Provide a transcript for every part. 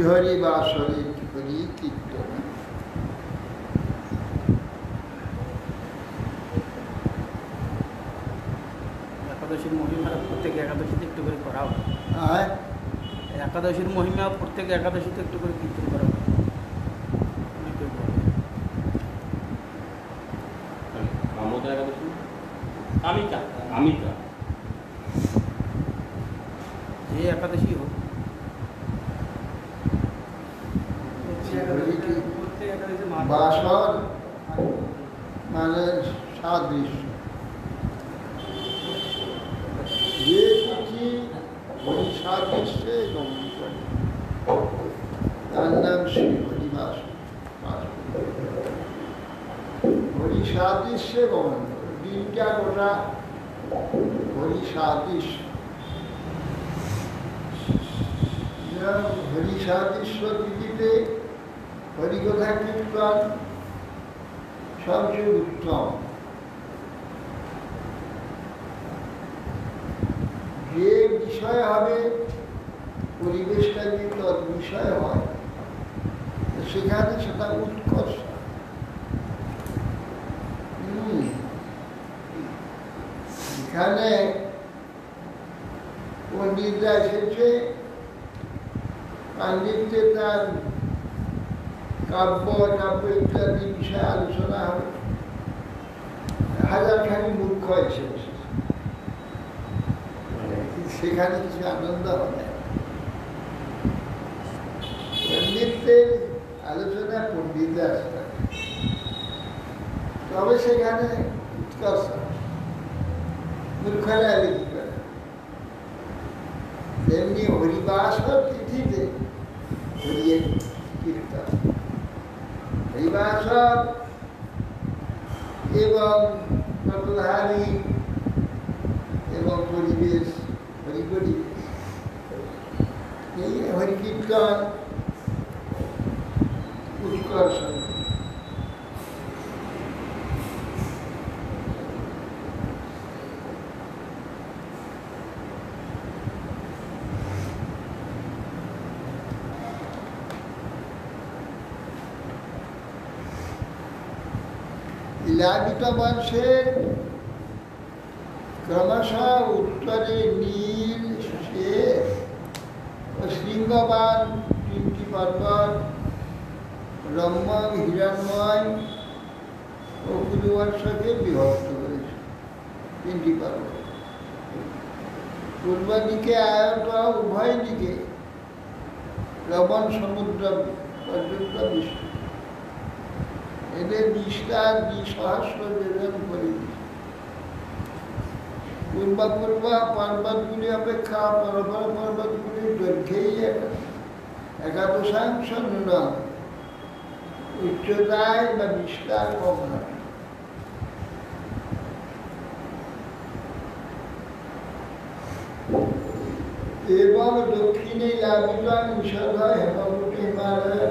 হরি বাসরে হরি কীর্তন একাদশীর মহিমা প্রত্যেক একাদশীতে একটু করে করা হয়। একাদশীর মহিমা প্রত্যেক একাদশীতে একটু করে কীর্তন করা হয়। যে একাদশী হোক বাসর মানে সাদৃশ্য যে তিথি হরি সাদৃশ্যে গমন করে তার নাম শ্রী হরিবাস। হরি সাদৃশ্যে গমন করে দিনটা গোটা হরি সাদৃশ্য। হরি সাদৃশ্য তিথিতে হরিকথা কীর্তন সবচেয়ে উত্তম। যে বিষয় হবে পরিবেশটা যদি তৎ বিষয় হয় সেখানে সেটা উৎকর্ষ। এখানে পণ্ডিতরা এসেছে, পাণ্ডিত্যে তার কাব্য টাব্য ইত্যাদি বিষয়ে আলোচনা হবে। হাজারখানি মূর্খ এসেছে, সেখানে কিছু আনন্দ হবে। পণ্ডিতের আলোচনা পণ্ডিতরা আসবে, তবে সেখানে উৎকর্ষ। মূর্খরা কি করে? তেমনি হরিবাসর তিথিতে হরিয়ের কীর্তন, হরিবাসর এবং নটধারী এবং পরিবেশ, হরি পরিবেশ, এই হরিকীর্তন উৎকর্ষ। ইলাবিত বংশের ক্রমশ উত্তরে নীল শ্বেত ও শৃঙ্গবান তিনটি পর্বত, ব্রহ্ম, হিরণ্ময় ও কুরুবর্ষকে বিভক্ত করেছে। তিনটি পর্বত, পূর্ব দিকে আয়ত, উভয় দিকে লবণ সমুদ্র পর্যন্ত বিস্তৃত। এদের বিস্তার ২০,০০০ যোজন পরিবেশ। পূর্ব পর্বতগুলি অপেক্ষা পরপর পর্বতগুলির দৈর্ঘ্যেই একাদশাংশ ন্যূনম, উচ্চতায় বা বিস্তার কম নয়। এবং দক্ষিণে লাভিত নিষধ হেমকূট হিমালয়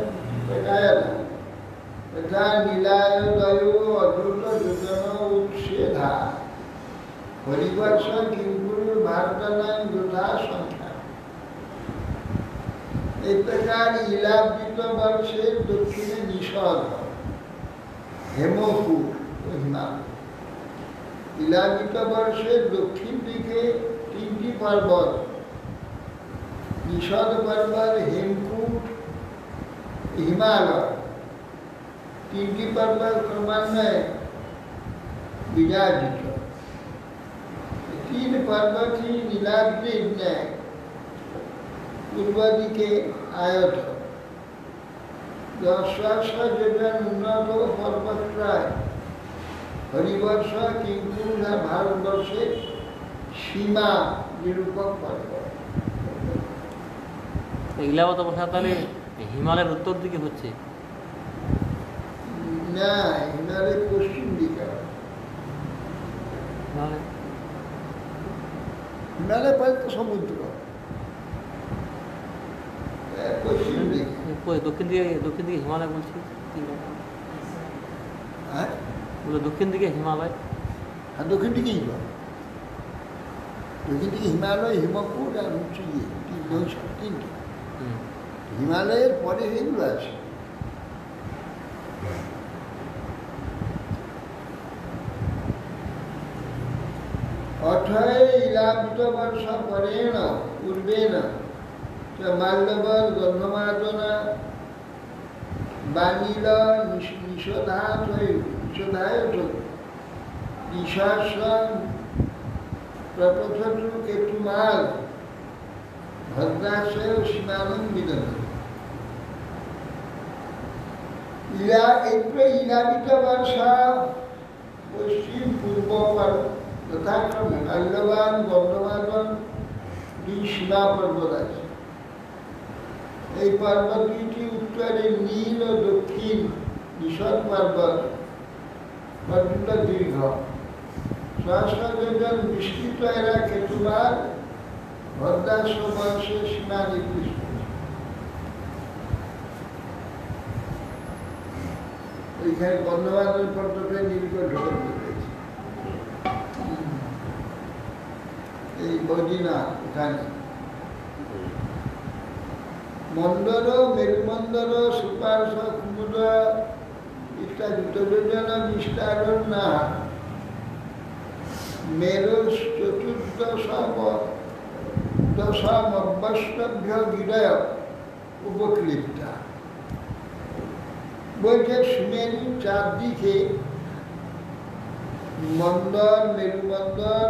তথা নীলায়োদয় অদ্ভুত যোজন উচ্ছেদা হরিবর্ষ কিঙ্কুর ভারতানাং যথা সংখ্যা। এই প্রকার ইলাবৃত বর্ষের দক্ষিণে নিষধ, হেমকূট ও হিমালয়। ইলাবৃত বর্ষের দক্ষিণ দিকে তিনটি পর্বত, নিষধ পর্বত, হেমকূট, হিমালয়। তিনটি পর্বত ক্রমান্বয়ে বিরাজিত। তিন পর্বতই নীলাদ্রির ন্যায় পূর্ব দিকে আয়ত। ১০,০০০ যোজন উন্নত পর্বতপ্রায় হরিবর্ষ কিঙ্কুর ভারতবর্ষের সীমা নিরূপক পর্বত। ইলাবত বসা তাহলে হিমালয়ের উত্তর দিকে হচ্ছে না, হিমালয়ের পশ্চিম দিকে। হিমালয় পরে তো সমুদ্র, পশ্চিম দিকে। দক্ষিণ দিকে হিমালয় বলছি। হ্যাঁ, বলে দক্ষিণ দিকে হিমালয়। আর দক্ষিণ দিকে হিমালয়, দক্ষিণ দিকে হিমালয়, হিমকূট আর হচ্ছে তিনটি। হিমালয়ের পরে এগুলো আছে। অথয় ইলাবৃত বর্ষ পরেণ পূর্বেণ চ মাল্যবর গন্ধমাদনা বাণীল নিষধায় নিঃশ্বাসন প্রপথতু কেতুমাল ভদ্রাশয় সীমানং বিদন। ইলাবৃত বর্ষা পশ্চিম পূর্ব যথাক্রমে মাল্যবান, গন্ধমাদন দুই সীমা পর্বত আছে। এই পর্বত দুইটি উত্তরে নীল ও দক্ষিণ নিষধ পর্বত পর্যন্ত দীর্ঘ। ১০০০ যোজন বিস্তৃত এরা কেতুবার ভদ্রাশ বর্ষের সীমা নির্দিষ্ট। এইখানে গন্ধমাদন পর্বতের নিকট ঢুকে রয়েছে। এই বদিনা ওখানে মন্দর, মেরুমন্দর, সুপার্শ, কুমুদ ইত্যাদি যোজন বিস্তার না মেরু চতুর্দশমবষ্টভ্য গিরয় উপক্লিপ্তা। বলছে সুমেরু চারদিকে মন্দর, মেরুমন্দর,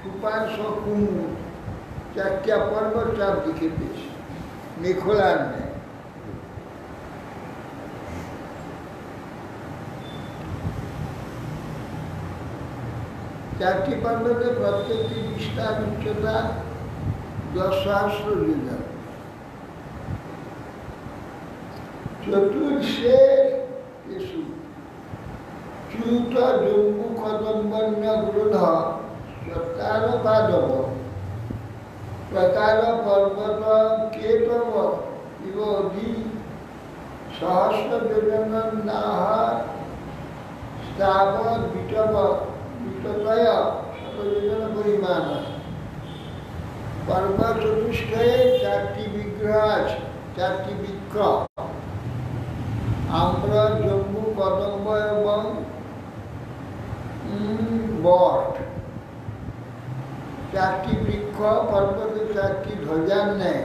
সুপার্শ, কুমুদ চারটা পর্বত চারদিকে পেয়েছে মেঘলার নেয়। চারটি পর্বতে প্রত্যেকটি বিস্তার উচ্চতা ১০,০০০ যোজন। চতুর্শে চ্যুত জম্বু কদম্বন্য গ্রুধ চত্বার পাদব প্রকার পর্বত কেতব ইব অধি সহস্র যোজন নাহ স্তাবৎ বিটব বিটতয় শতযোজন পরিমাণ। পর্বত চতুষ্টয়ে চারটি বিগ্রহ আছে, চারটি বৃক্ষ। আম্র, জম্বু, কদম্ব এবং বট, 4টি বৃক্ষ পর্বতে 4টি ধ্বজার ন্যায়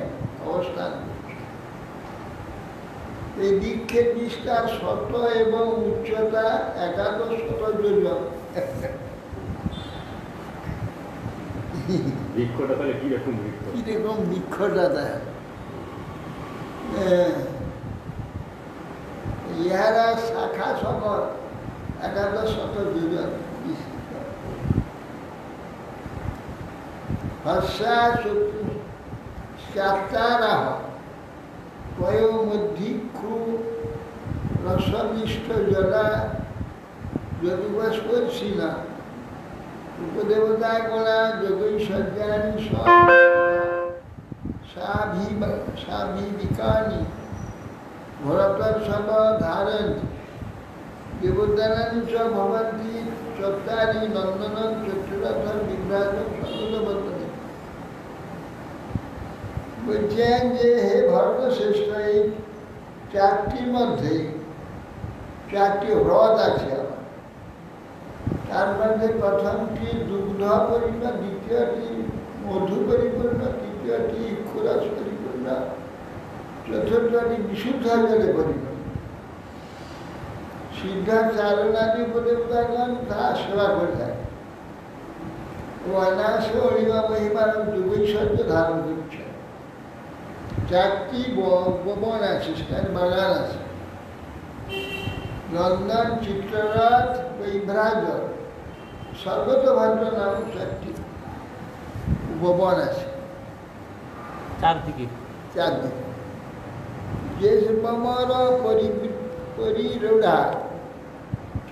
অবস্থান করছে। এই বৃক্ষের বিস্তার শত এবং উচ্চতা 1100 যোজন। বৃক্ষটা তাহলে কিরকম বৃক্ষ? কিরকম বৃক্ষটা দেয়, ইহারা শাখা সকল 1100 যোজন বিস্তৃত। হর্ষা চাতারাহ পয়োমধ্যিক্ষু রসনিষ্ঠ জলা যদুবস্পর্শিনা উপদেবতা কলা যোগৈশ্বর্যানি সাভিবিকানি ভরতর সব ধারণ দেবদানানি চ ভবন্তি চত্বারি নন্দনম চতুরথর বিভ্রাজম সকলবর্তনে। বলছেন যে হে ভরত শ্রেষ্ঠ, এই 4টির মধ্যে 4টি হ্রদ আছে আমার। তার মধ্যে প্রথমটি দুগ্ধ পরিপূর্ণ, দ্বিতীয়টি মধু পরিপূর্ণ, তৃতীয়টি ইক্ষুরস পরিপূর্ণ, চতুর্থটি বিশুদ্ধ জলে পরিপূর্ণ। সিদ্ধ চারণাদি উপদেবতাগণ তা সেবা করে থাকে ও অনায়াসে অণিমা মহিমার যুগৈশ্বর্য ধারণ করছে। 4টি বন আছে, সেখানে বাগান আছে। নন্দন, চিত্ররথ, বৈভ্রাজ, সর্বতভদ্র নামক 4টি উপবন আছে চারদিকে। যে মমর পরিরোধা চ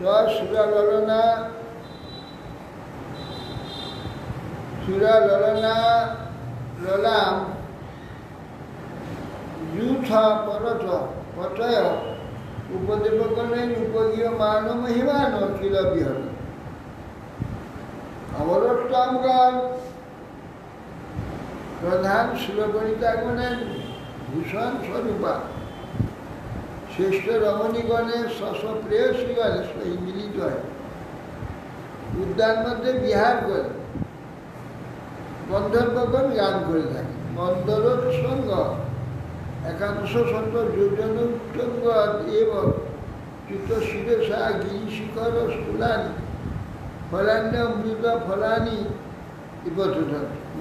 সুরলনা ললাম যূথ পরচ পচয় উপদেবগণে উপগীয় মান মহিমান কিল বিহর। অবরোত্তমগণ প্রধান সুরগণিতাগণের ভূষণ স্বরূপা শ্রেষ্ঠ রমণীগণের প্রেয়সীগণের সহিত মিলিত হয়, উদ্যান মধ্যে বিহার করে গন্ধর্বগণ গান করে থাকে। মন্দরোৎসঙ্গ 1100 যোজন উত্তঙ্গ এবং চিত্তশিরসা গিরিশিখর স্থূলানি ফলান্য অমৃত ফলানি বিপথন।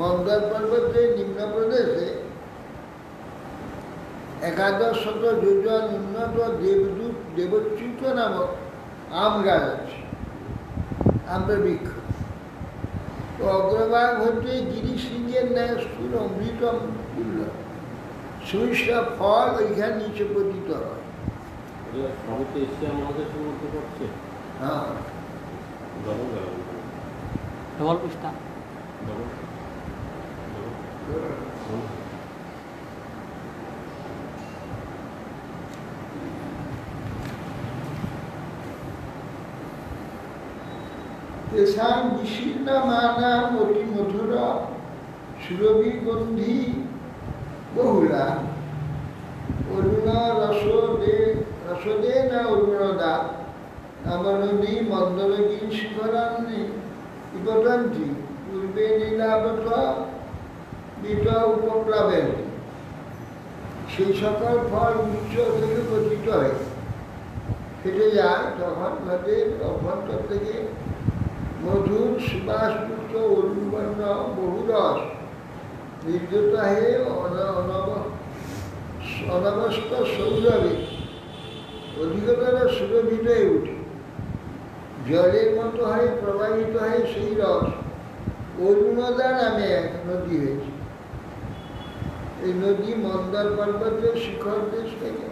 মন্দর পর্বতের নিম্ন প্রদেশে 1100 যোজন উন্নত দেবচ্যুত নামক আম গাছ আছে, আম্র বৃক্ষ। তো অগ্রভাগ হতে গিরিশৃঙ্গের ন্যায় স্থূল অমৃত তুল্য সুমিষ্ট ফল ওইখানে নিচে পতিত হয়। হ্যাঁ, ডবল পৃষ্ঠা। তেষাং বিশীর্ণ মানা অতি মধুর সুরভি গন্ধি বহুলা অরুণ রসদে না অরুণদা নবনদী মন্দরগিরি শিখরান্নি বিপদন্তি পূর্বে নীলাবত বিত উপপ্লাবেন। সেই সকল ফল উচ্চ থেকে পতিত হয়, ফেটে যায় তখন নদের অভ্যন্তর থেকে মধুর সুবাসযুক্ত অরুণবর্ণ বহুরস নির্গত হয়ে অনবস্ত সৌরভে অধিকতর সুরভিত হয়ে উঠে। জলের মতো হয়ে প্রবাহিত হয়ে সেই রস অরুণদা নামে এক নদী হয়েছে। এই নদী মন্দর পর্বতের শিখর দেশ থেকে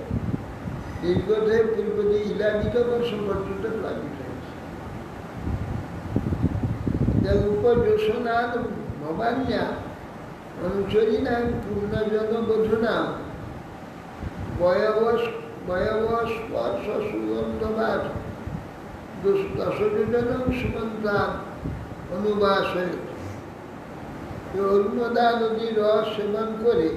নির্গত হয়ে পূর্ব দিয়ে ইলাবিত বর্ষ পর্যন্ত প্লাবিত হয়েছে। উপযোশনাদ ভবান্যা অনুচরীনাম পূর্ণজন বধূনাম বয়বস্পর্শ সুগন্ধবাদ 10 যোজনম সুমন্তান অনুবাসে। অরুণদা নদীর রস সেবন করে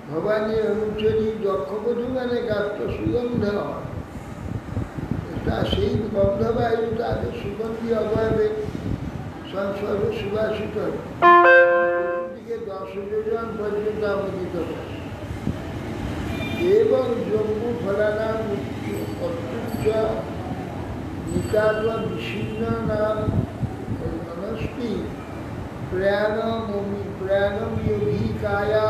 ভবানী অনুচরী দক্ষবধূ মানে গাত্র সুগন্ধ হয়। সেই গন্ধবায়ু তাদের সুগন্ধি অবয়বে সংসর্গে সুবাসিত দিকে 10 যোজন পর্যন্ত আমোদিত হয়। এবং জম্বু ফলানাম অত্যুচ্চ নিকাত বিচ্ছিন্ন নাম মনস্তি প্রয়াণম যোগিকায়া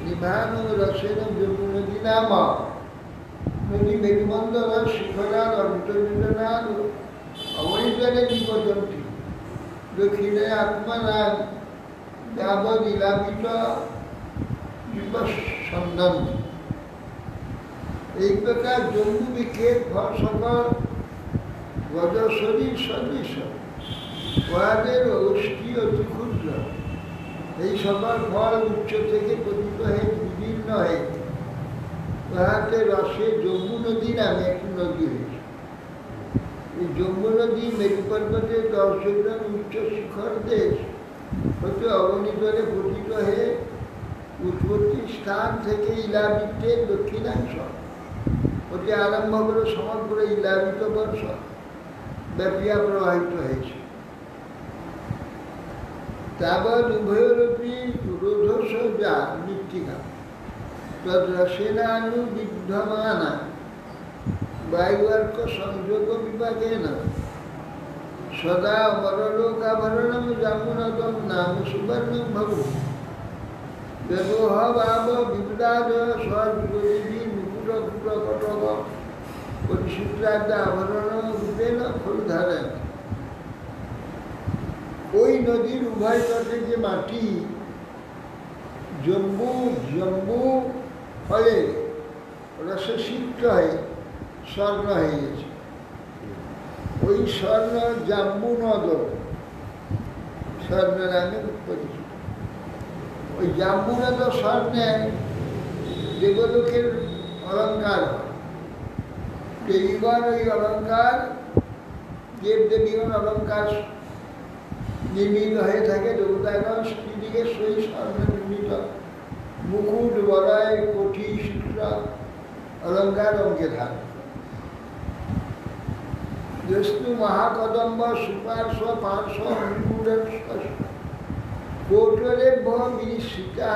নিভান রসেন জম্বু নদী নাম নদী মেরুমন্দর শিখরার অন্তর্জনার অবৈতনে বিপদন্তি দক্ষিণে আত্মনাম যাবৎ ইলাপিত বিপসন্দন। এই প্রকার জম্বু বিক্ষেপ ফল সকল গজশরীর সদৃশ, উহাদের অষ্টি অতি ক্ষুদ্র। এই সকল ফল উচ্চ থেকে পতিত হয়ে বিদীর্ণ হয়ে উহাতে রসে জম্বু নদী নামে একটি নদী হয়েছে। এই জম্বু নদী মেরু পর্বতের 10 যোজন উচ্চ শিখর দেশ হতে অবনীতরে পতিত হয়ে উৎপত্তি স্থান থেকে ইলাবৃত্তের দক্ষিণাংশ হতে আরম্ভ করে সমগ্র ইলাবৃত বর্ষ ব্যাপিয়া প্রবাহিত হয়েছে। তাবৎ উভয়রূপী রোধস যা মৃত্তিকা তদ্রসেনানুবিদ্ধমানা বায়ুর্ক সংযোগ বিভাগেন সদা অমরলোকাভরণম জামুনতম নাম সুবর্ণম ভবতি ব্যবহাব বিবুদাদয় স্ববিবদী মুকুটকুটকটক পরিশুদ্ধাদ্য আভরণ রূপেণ ফলধারেন। ওই নদীর উভয় তটে যে মাটি জম্বু ফলে রসে সিক্ত হয়ে স্বর্ণ হয়ে গেছে। ওই স্বর্ণ জাম্বু নদ স্বর্ণ নামে পরিচিত। ওই জাম্বু নদ স্বর্ণে দেবলোকের অলঙ্কার হয়। দেবীগণ ওই অলঙ্কার দেবদেবীগণ অলঙ্কার নির্মিত হয়ে থাকে। দেবতাগণ স্ত্রীদিকে সেই স্বর্ণ নির্মিত মুকুট বলয় কঠি সূত্র অলঙ্কার অঙ্গে থাকে। বিষ্ণু মহাকদম্ব সুপার্শ্ব পার্শ্ব অঙ্কুরের কৌটরেভ্য বিনিশ্চিতা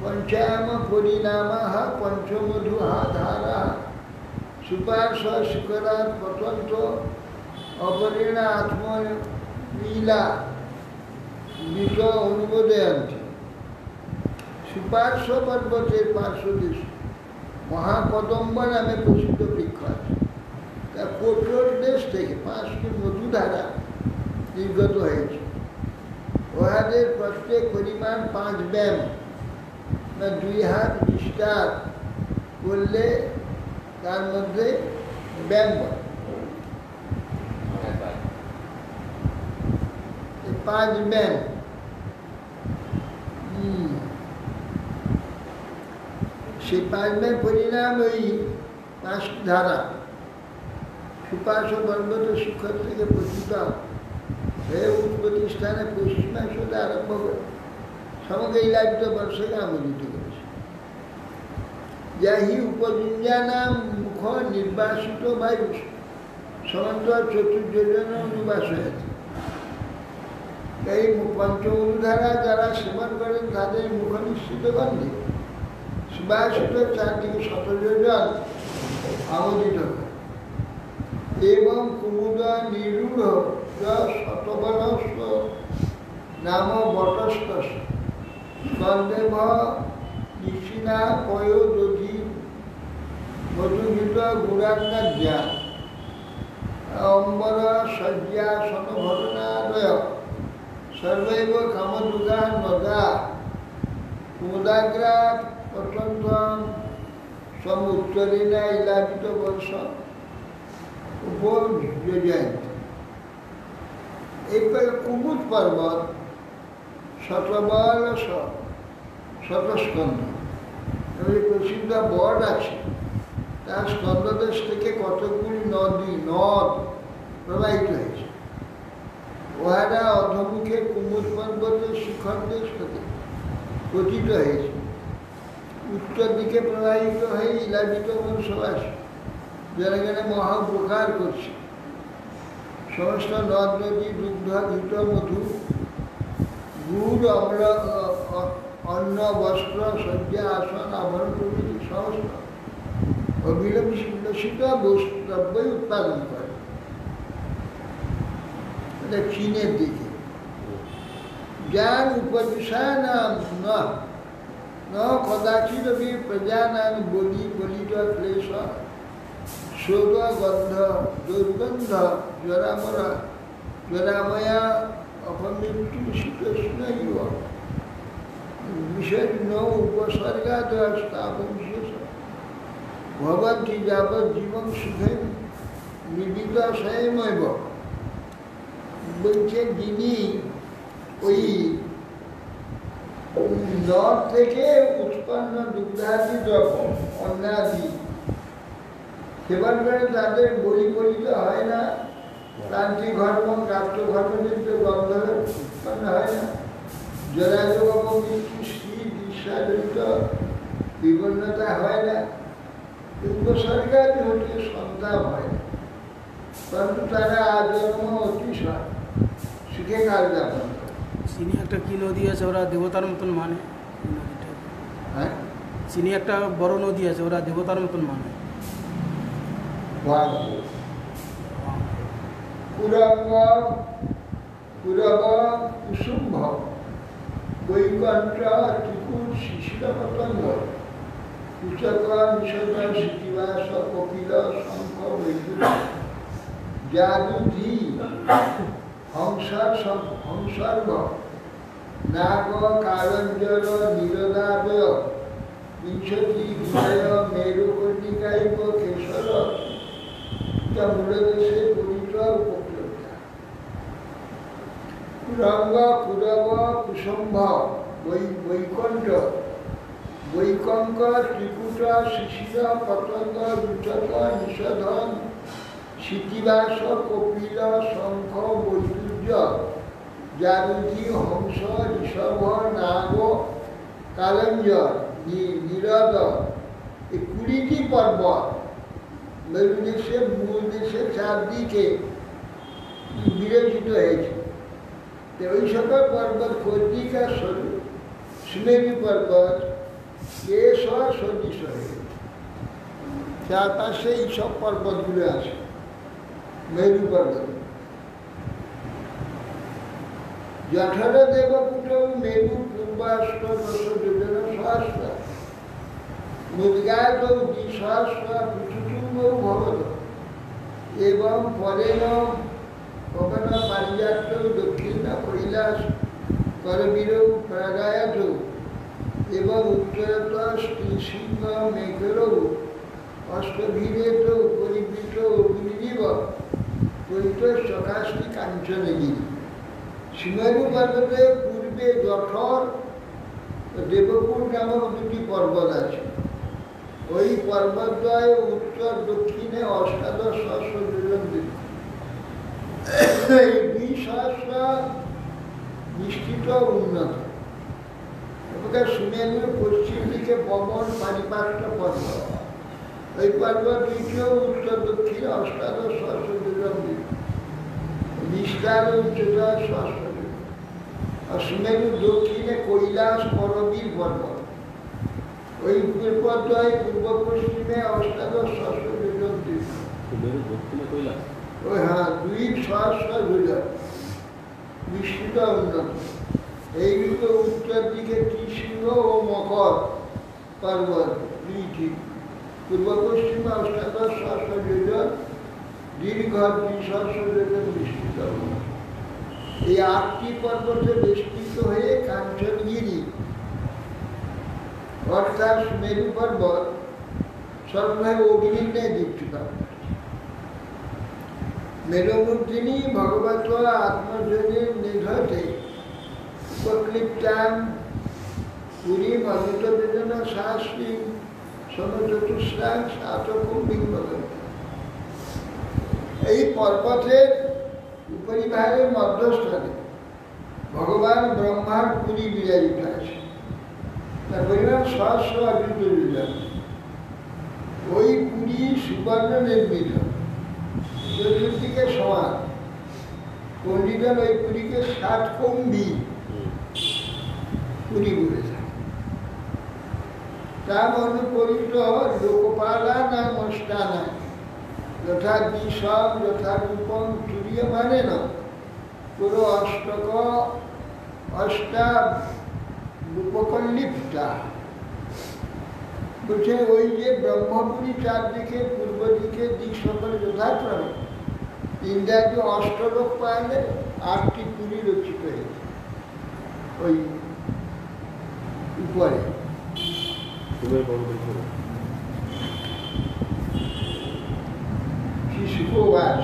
পঞ্চায়াম পরিণামঃ পঞ্চমধুঃ ধারাঃ সুপার্শ্ব শিখরাৎ পতন্ত অপরেণা আত্মলীলা বিত অনুবোদয়ন্তি। সুপার্শ্ব পর্বতের পার্শ্বদেশ মহাকদম্ব নামে প্রসিদ্ধ বৃক্ষ আছে। তা কঠোর দেশ থেকে 5টি মধুধারা নির্গত হয়েছে। উহাদের প্রত্যেক পরিমাণ 5 ব্যাম বা 2 হাত বিস্তার করলে তার মধ্যে ব্যাম বলে। 5 ব্যাম সেই 5 ব্যাম পরিণাম ওই 5 ধারা সুপার্শ্ব পর্বত শিখর থেকে পতিত হয়ে উৎপত্তি স্থানে পশ্চিমাংশ আরম্ভ করে সমগ্র ইলাপিত বর্ষকে আমোদিত করেছে। যাহি উপজিঞ্জানাম মুখ নির্বাসিত বায়ু সমান্তর চতুর্যোজন নিবাস হয়েছে। এই পঞ্চমধুধারা যারা সেবন করেন তাদের মুখ নিশ্চিত গন্ধে সুবাসিত 4 থেকে 17 যোজন আমোদিত করে। এবং কুমুদ নিরূঢ় শতবনস্ব নাম বটস্থ স্কন্দেভ নিশিনা পয় দধি মধুঘৃত গুণান্নাদ্যা অম্বর শয্যাসন ভরণাদয় সর্বৈব কামদুগা নদা কুমুদাগ্রা পতন্ত সমুত্তরেণা ইলাপিত বর্ষ উপযোজয়ন্তি। এরপরে কুমুদ পর্বত শতবল শতস্কন্ধ প্রসিদ্ধ বট আছে। তার স্কন্ধদেশ থেকে কতগুলি নদ প্রবাহিত হয়েছে। উহারা অধমুখে কুমুদ পর্বতের শিখর দেশ থেকে পতিত হয়েছে। উত্তর দিকে প্রবাহিত হয়ে ইলাপিত বংশ আসে। জনগণে মহাপ্রকার করছে। সমস্ত নদ নদী দুগ্ধ ঘৃত মধু গুড় অম্ল অন্ন বস্ত্র শয্যা আসন আভরণ প্রভৃতি সমস্ত অভিলষিত দ্রব্যই উৎপাদন করে। এটা চীনের দিকে জ্ঞান উপবিষায় ন কদাচিদপি প্রজানান বলি বলিত ক্লেশ শোক গন্ধ দুর্গন্ধ জরামরা জরাময়া অপমৃত্যু শীতোষ্ণ ইব বিষণ্ণ উপসর্গাদস্থাপন বিশেষ ভবন্তি যাবৎ জীবন সুখে নিবিত স্বয়মেব। বলছে যিনি ওই নদ থেকে উৎপন্ন দুগ্ধাদি দ্রব্য অন্নাদি সেবন করে তাদের বলি বলিত হয় না, ক্রান্তি ঘর্ম গাত্র ঘর্মজনিত গন্ধ উৎপন্ন হয় না, জরাজগ মৃত্যু স্ত্রী দৃশ্যাজনিত বিবর্ণতা হয় না, উপসর্গাদি হতে সন্তাপ হয় না, পরন্তু তারা আজন্ম অতিশয় সুখে কাল যাপন করে। চিনি একটা কি নদী আছে ওরা দেবতার মতন মানে হ্যাঁ, চিনি একটা বড় নদী আছে ওরা দেবতার মতন মানে। কুরঙ্গ কুরব কুসুম্ভ বৈকণ্ঠ ত্রিকুট শিশির পতঙ্গ কুচক নিষদ শিতিবাস কপিল শঙ্খ বৈকুণ্ঠ জাদুধি হংসর্গ নাগ কারঞ্জল নীরদাবয় বিংশতি বিজয় মেরুকর্ণিকাইব কেশর মূলদেশে পরিত উপক্রমা কুরঙ্গ কুরব কুসুম্ভ বৈকণ্ঠ বৈকঙ্ক ত্রিকুট শিশির পতঙ্গ বিচক নিষধন শিতিবাস কপিল শঙ্খ বৈদুর্য জারুধি হংস ঋষভ নাগ কালঞ্জর নীরদ এই 20টি পর্বত মেরুদেশে মূল দেশে চারদিকে বিরচিত হয়েছে। তো ওই সকল পর্বত কর্ণিকা স্বরূপ সুমেরু পর্বত কেশর সদৃশ হয়ে চারপাশে এইসব পর্বতগুলো আছে। মেরু পর্বত জঠর দেবপুট মেরু পূর্বাষ্ট দশ যোজন সহস্র মুদ্গাত দ্বিসহস্র পৃথুতুঙ্গ ভবত এবং পরেণ ভবন পারিজাত দক্ষিণ কৈলাস করবীর প্রাগায়াত এবং উত্তরত সিংহ মেঘেরও অষ্টভীরেত পরিবৃত অগ্নিরিব পরিত চকাশটি কাঞ্চনগিরি। সিংহরু পর্বতের পূর্বে জঠর দেবপুর নামক দুটি পর্বত আছে। ওই পর্বতদ্বয় উত্তর দক্ষিণে অষ্টাদশ সহস্র যোজন দীর্ঘ। এই 2 সহস্র বিস্তৃত উন্নত। সুমেরুর পশ্চিম দিকে পবন পারিপাট্য পর্বত। ওই পর্বত দ্বিতীয় উত্তর দক্ষিণে অষ্টাদশ সহস্র যোজন দীর্ঘ, বিস্তার উচ্চতা সহস্র যোজন। আর সুমেরুর দক্ষিণে কৈলাস করবীর পর্বত। ওই পর্বতদ্বয় পূর্ব পশ্চিমে অষ্টাদশ সহস্র যোজন দীর্ঘ। ওই হ্যাঁ 2 সহস্র যোজন বিস্তৃত উন্নত। এইগুলো উত্তর দিকে ত্রিশৃঙ্গ ও মকর পর্বত দুইটি, পূর্ব পশ্চিমে অষ্টাদশ সহস্র যোজন দীর্ঘ 2 সহস্র যোজন বিস্তৃত। এই 8টি পর্বতে বেষ্টিত হয়ে কাঞ্চনগিরি অর্থাৎ সুমেরু পর্বত সর্বভাবে অগ্নিতে দীপ্তিত। মেরুমূর্তিনি ভগবত আত্মজনের নিধতে উপক্লিপ্তাম পুরী মহিত বেদনা শাস্ত্রী সমচতুষ্টাং সাতকম বিংবদ। এই পর্বতের উপরিভাগের মধ্যস্থানে ভগবান ব্রহ্মার পুরী বিরাজিত আছে। তার পরিমাণ সহস্র অদ্বিত যোজন। ওই পুরী সুবর্ণ নির্মিত, চতুর্দিকে সমান। পণ্ডিতরা ওই পুরীকে 60 কুম্ভী পুরী বলেছে। তার অনুপরিত লোকপালা না মস্তানা যথা বিষম যথা রূপম তুরীয় মানে না পুরো অষ্টক অষ্টা রূপকল্লিপ্তা বলছে। ওই যে ব্রহ্মপুরী চারদিকে পূর্ব দিকে দিক সকল যথাক্রমে ইন্দ্রাজি অষ্টলোক পাইলে 8টি পুরী রচিত হয়েছে ওই উপরে। শিশুবাস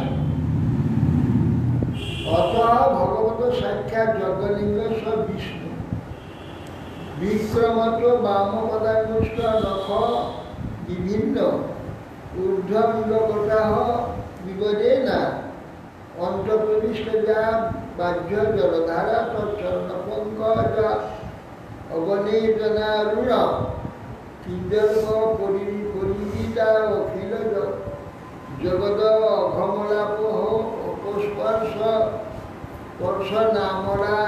অত ভগবত সাক্ষাৎ যজ্ঞলিঙ্গ সব বিষ্ণু বিক্রমত বাম পদাঙ্গুষ্ঠ নখ বিভিন্ন ঊর্ধ্বমূলকটাহ বিবদে না অন্তঃপ্রবিষ্ট যা বাহ্য জলধারা তৎচরণ পঙ্কজ অবনেজনারুণ কিঞ্জল পরিমিতা অখিল জগদ অঘমলাপ অপস্পর্শ স্পর্শ নামরা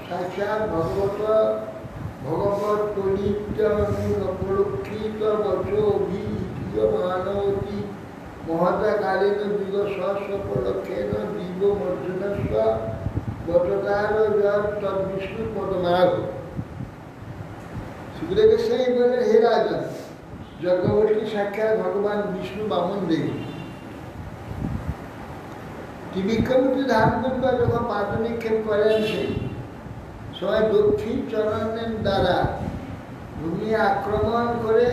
সাক্ষাৎ ভগবত প্রণীত অপলক্ষিত বচ অভিহিত মানবতী মহতা কালীন যুগ সহস্রপলক্ষেন দিব মর্জনস্ব গতকার তদ্বিষ্ণু পদমার্গ। সুখদেব গোস্বামী বললেন, হে রাজন, যজ্ঞবর্তী সাক্ষাৎ ভগবান বিষ্ণু বামন দেবী ত্রিবিক্রমূর্তি ধারণ করবার যখন পাদ নিক্ষেপ করেন সেই সময় দক্ষিণ চরণের দ্বারা ভূমি আক্রমণ করে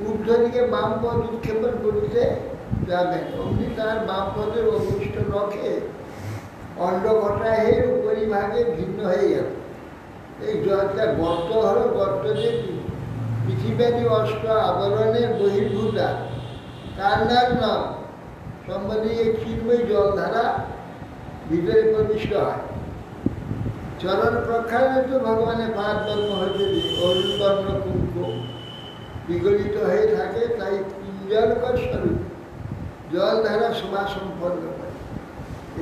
ঊর্ধ্ব দিকে বাম পদ উৎক্ষেপণ করতে যাবেন। অমনি তার বাম পদের অভিষ্ট নখে অন্ডকটাহের উপরিভাগে ভিন্ন হয়ে গেল। এই জলটা গর্ত হল, গর্ত যে পৃথিবী অষ্ট আবরণের বহির্ভূতা তার নাম সম্বন্ধে এই চিন্ময় জলধারা ভিতরে প্রবিষ্ট হয়। চরণ প্রক্ষালনে তো ভগবানের পাদ জন্ম হয়েছে অরুণবর্ণ কুঙ্কুম বিগলিত হয়ে থাকে, তাই পিঞ্জলকর স্বরূপ জলধারা শোভা সম্পন্ন করে।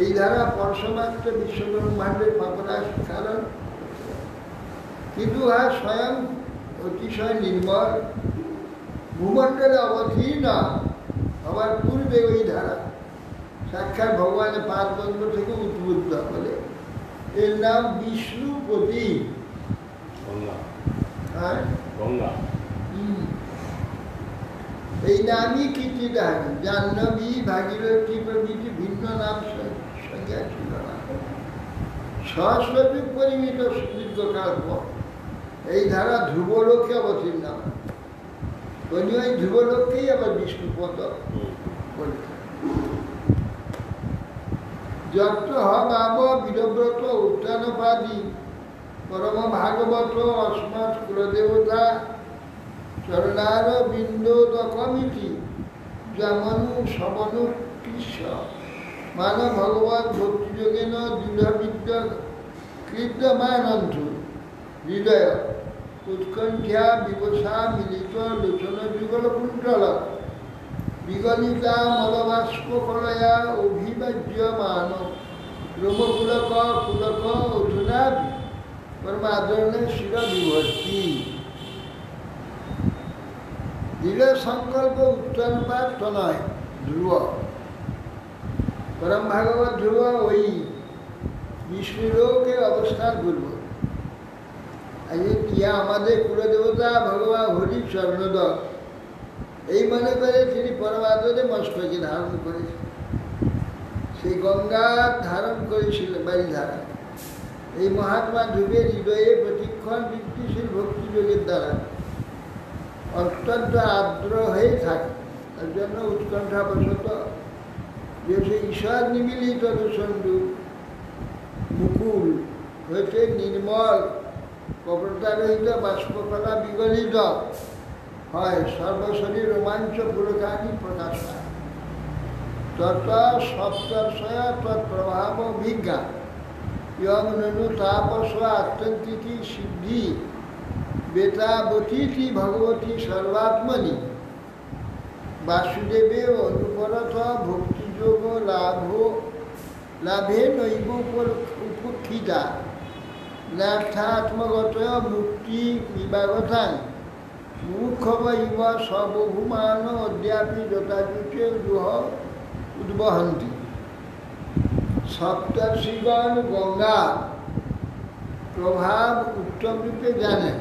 এই ধারা পরশমাত্র বিশ্বব্রহ্মাণ্ডের পাপরাশ কারণ, কিন্তু আর স্বয়ং অতিশয় নির্মল ভূমণ্ডলে অবতীর্ণ হওয়ার পূর্বে ওই ধারা সাক্ষাৎ ভগবানের পাদবন্ধ থেকে উদ্বুদ্ধ বলে এর নাম বিষ্ণুপতি। এই নামই কীর্তিদান। জাহ্নবী, ভাগীরথী প্রভৃতি ভিন্ন নাম সংজ্ঞা ছিল না। সহস্রযুগ পরিমিত দীর্ঘকাল পর এই ধারা ধ্রুবলোকে অবতীর্ণ হয়। ওই ধ্রুবলোককেই আবার বিষ্ণুপদ বলে। যত বাম বীরব্রত উত্থানপাদি পরম ভাগবত অস্মাৎ কুলদেবতা চরণার বিন্দোদকমিতি যেমনু শবনু কৃষ্ণ মান ভগবত ভক্তিযোগেন দৃঢ়বিদ্য কৃতমানন্ধু হৃদয় উৎকণ্ঠা বিবসা মিলিত লোচন যুগল কুণ্ডল বিগলিতা মলবাষ্পকলয়া অভিবাজ্যমান রোমপুলক পুলক অধুনা পরমাদরণে শির বিভর্তি। দৃঢ় সংকল্প উত্তরপাত নয়, ধ্রুব পরম ভাগবত ধ্রুব ওই বিষ্ণুলোকে অবস্থান করব। ইয়া আমাদের কুলদেবতা ভগবান হরি চরণোদক এই মনে করে তিনি পরমাদরে মস্তকে ধারণ করেছেন। সেই গঙ্গা ধারণ করেছিলেন বাড়িধারা। এই মহাত্মা ধ্রুবের হৃদয়ে প্রতিক্ষণ বৃত্তিশীল ভক্তিযোগের দ্বারা অত্যন্ত আর্দ্র হয়ে থাকে। তার জন্য উৎকণ্ঠাবশত যে সে ঈশ্বর নিমিলিত দূষণু মুকুল হইতে নির্মল কপটতারহিত বাষ্পকলা বিগলিত হয়, সর্বশরীর রোমাঞ্চ পুরকানি প্রকাশ পায়। তত সপ্তর্ষয়া তৎপ্রভাব অভিজ্ঞা ইয়ং ননু তাপস আত্যন্তিকি সিদ্ধি বেতাবতীতি ভগবতী সর্বাত্মনি বাসুদেবে অনুপরত ভক্তিযোগ লাভে নৈব উপক্ষিতা নার্থাত্মগত মুক্তি বিভাগতাং মুখব ইব সবভূমান অদ্যাপি যথাযুতে দুহ উদ্বহন্তি। সপ্তর্ষিগণ গঙ্গা প্রভাব উত্তম রূপে জানেন।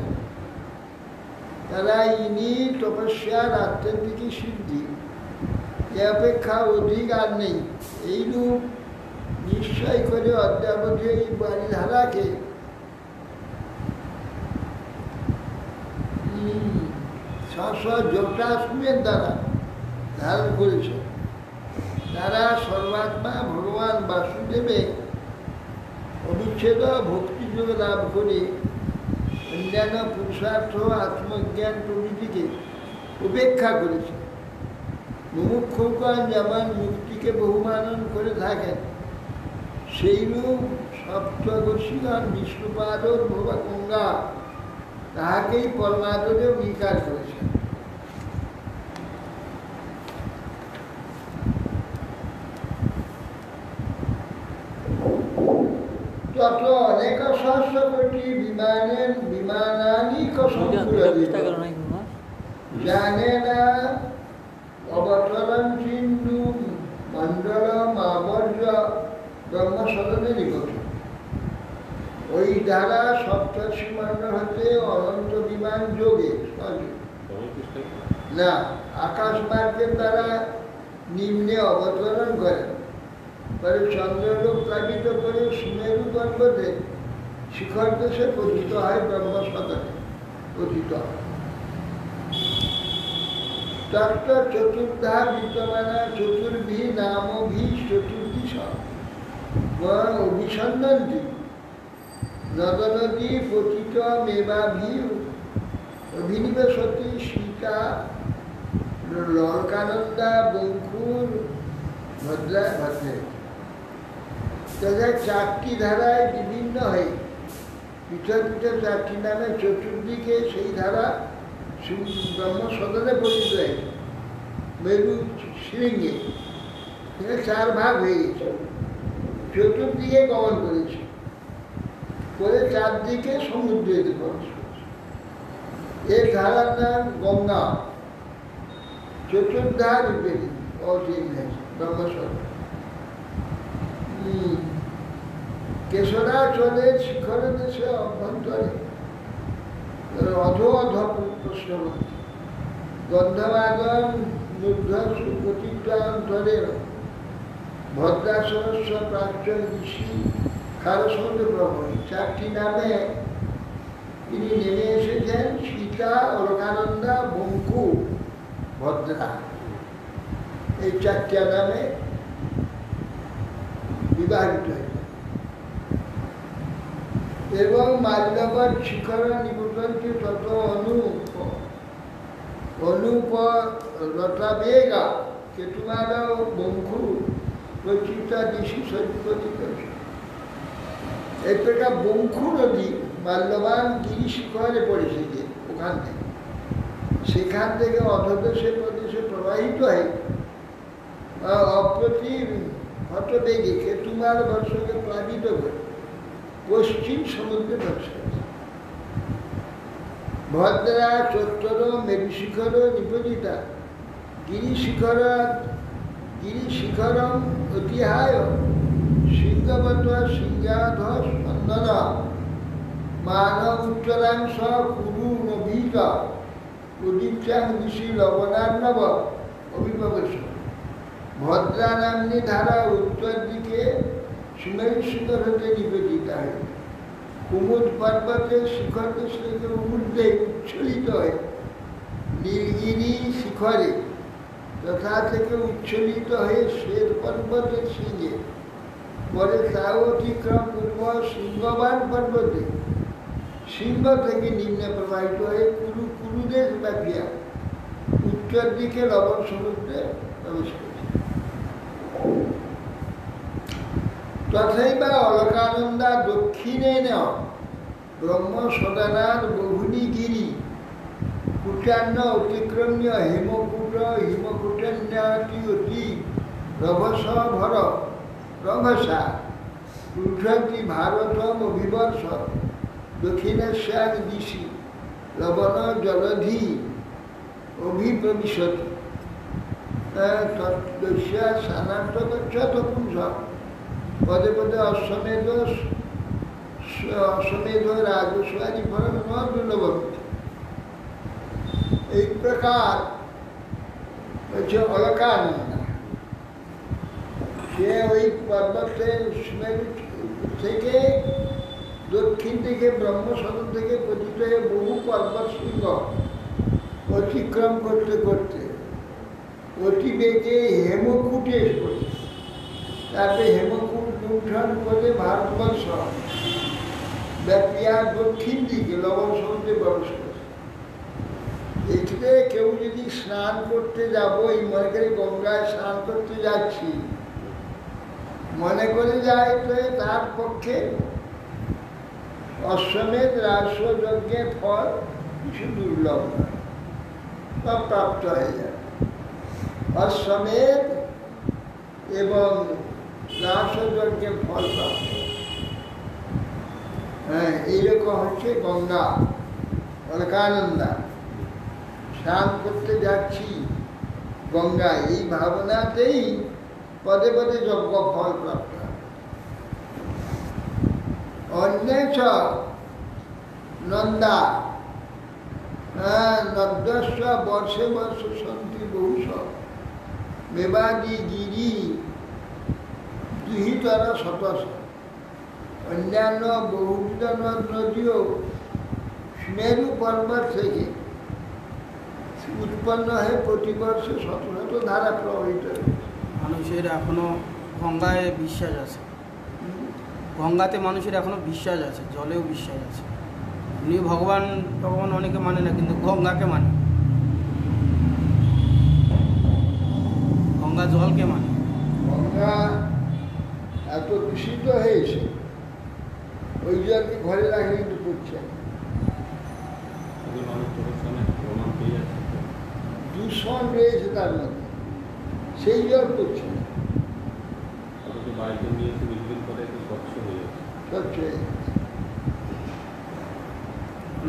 তারা ইনি তপস্যার আত্যন্তিকী সিদ্ধি, এ অপেক্ষা অধিক আর নেই। এইরূপ নিশ্চয় করে অদ্যাবধি এই বাণীধারাকে জটাসুরের দ্বারা ধারণ করেছে। তারা সর্বাত্মা ভগবান বাসুদেবে অবিচ্ছেদ ভক্তিযোগ লাভ করে অন্যান্য পুরুষার্থ আত্মজ্ঞান প্রভৃতিকে উপেক্ষা করেছে। মুমুক্ষুগণ যেমন মুক্তিকে বহুমানন করে থাকেন, সেইরূপ সপ্তর্ষিগণ বিষ্ণুপাদর ভবা গঙ্গা তাহাকেই পরমাদরে অঙ্গীকার করেছে। তত অনেক সহস্র কোটি বিমানানি জানে না অবতরণ সিন্ধু মণ্ডলম আবর্য ব্রহ্মসদনে নিকট। ওই দ্বারা সপ্তর্ষি মণ্ডল হতে অনন্ত বিমান যোগে না আকাশ মার্গের দ্বারা নিম্নে অবতরণ করেন। পরে চন্দ্রলোক প্লাবিত করে সুমেরু পর্বতে শিখর দেশে পতিত হয়, ব্রহ্মসদনে পতিত হয়। তত্ত্ব চতুর্ধা বিদ্যমানা চতুর্ভি নামভি চতুর্দিশ অভিসন্দন্তি নদনদী পতিত মেবাভি অভিনিবেশতি সীতা ললকানন্দা বঙ্কুর ভদ্রায় ভদ্রে। তাদের চারটি ধারায় বিভিন্ন হয়ে পৃথক পৃথক চারটি নামে চতুর্দিকে সেই ধারা ব্রহ্মসদনে পতিত হয়েছে। মেরু শৃঙ্গে চার ভাগ হয়ে গেছে, চতুর্দিকে গমন করেছে, করে চারদিকে সমুদ্রে প্রবেশ করেছে। এর ধারার নাম গঙ্গা, চতুর্ধা রূপে অধীন হয়েছে ব্রহ্মসদন। কেশরাচলের শিখর দেশে অভ্যন্তরে অধ প্রশ্নবর্তী গন্ধবাদন মূর্ধসু প্রতিজ্ঞান্তরের ভদ্রাসহস্র প্রাচ্য ঋষি খারসমুদ্র ব্রহ্মণ। চারটি নামে তিনি নেমে এসেছেন: সীতা, অলকানন্দা, বঙ্কু, ভদ্রা। এই চারটি নামে বিবাহিত হয়েছে এবং মাল্যবর শিখর নিবুদ্ধ তত অনুপ লতাবেগা কেতুমার বঙ্কু প্রচিতা দিশি সজ্জিত। একটা বঙ্কু নদী মাল্যবান গিরি শিখরে পড়েছে, যে ওখান থেকে সেখান থেকে অধদেশে প্রদেশে প্রবাহিত হয় অপ্রতিম হতবেগে কেতুমার বর্ষকে প্লাবিত করে পশ্চিম সমুদ্রে প্রবেশ করেছে। ভদ্রা চোত্তর মেরুশিখর নিপতিতা গিরিশিখরম অতিহায় সিংহবত সিংহাধ স্পন্দন মানব উত্তরাংশ কুরু নভীত উদীপ্যাং দিশি লবণার্ণব অভিভবস। ভদ্রা নাম্নী ধারা উত্তর দিকে সুমেরু শিখর হতে নিবেদিতা হয়। কুমুদ পর্বতের শিখর দেশ থেকে ঊর্ধ্বে উচ্ছ্বলিত হয় নীলগিরি শিখরে, তথা থেকে উচ্ছ্বলিত হয়ে শ্বেত পর্বতের সিংহে, পরে তাও অতিক্রম পূর্ব সিংহবান পর্বতে, সিংহ থেকে নিম্নে প্রবাহিত হয়ে কুরুদেশ ব্যাপিয়া উত্তর দিকে লবণ সমুদ্রে প্রবেশ করেছে। তথাইবা অলকানন্দা দক্ষিণে ব্রহ্মসদনার বহুনি গিরি কুট কুটান্ন অতিক্রম্য হেমকূট হিমকূটান্যাতি অতি রভস ভর রভসা উঠন্তি ভারতম অভিবর্ষ দক্ষিণেশ্বার দিশি লবণ জলধি অভিপ্রবিশতি তস্য স্নানার্থ গচ্ছত পুংস পদে পদে অশ্বমেধ রাজস্বাদী ফলন ন দুর্লভমিতি। এই প্রকার হচ্ছে অলকানন্দা। সে ওই পর্বতের থেকে দক্ষিণ দিকে ব্রহ্মসদন থেকে পতিত হয়ে বহু পর্বত শৃঙ্গ অতিক্রম করতে করতে অতি বেগে হেমকূটে এসে তারপরে হেমকূট লুণ্ঠন করে ভারতবর্ষ ব্যাপিয়া দক্ষিণ দিকে লবণ সমুদ্রে প্রবেশ করে। এখানে কেউ যদি স্নান করতে যাবো, এই মনে করে গঙ্গায় স্নান করতে যাচ্ছি মনে করে যায়, তো তার পক্ষে অশ্বমেধ রাজস্ব যজ্ঞের ফল কিছু দুর্লভ নয়, তা প্রাপ্ত হয়ে যায়। অশ্বমেধ এবং রাজস্ব যজ্ঞের ফল প্রাপ্ত। হ্যাঁ, এইরকম হচ্ছে গঙ্গা অলকানন্দা। স্নান করতে যাচ্ছি গঙ্গা, এই ভাবনাতেই পদে পদে যজ্ঞ ফল প্রাপ্ত। অন্যেচ নন্দা নদ্যস্ব বর্ষে বর্ষ সন্তি বহুষ মেবাদি গিরি দুহিতর শতশ। অন্যান্য বহুবিধ নদ নদীও মেরু পর্বত থেকে উৎপন্ন হয়ে প্রতি বর্ষে শত শত ধারা প্রবাহিত হয়েছে। মানুষের এখনো গঙ্গায় বিশ্বাস আছে, গঙ্গাতে মানুষের এখনো বিশ্বাস আছে, জলেও বিশ্বাস আছে। উনি ভগবান ভগবান অনেকে মানে না, কিন্তু গঙ্গাকে মানে, গঙ্গা জলকে মানে। গঙ্গা এত দূষিত হয়েছে, ওই জলকে ঘরে রাখলে কিন্তু পড়ছে না। দূষণ রয়েছে তার মধ্যে, সেই জল পড়ছে না, স্বচ্ছ হয়ে যাচ্ছে।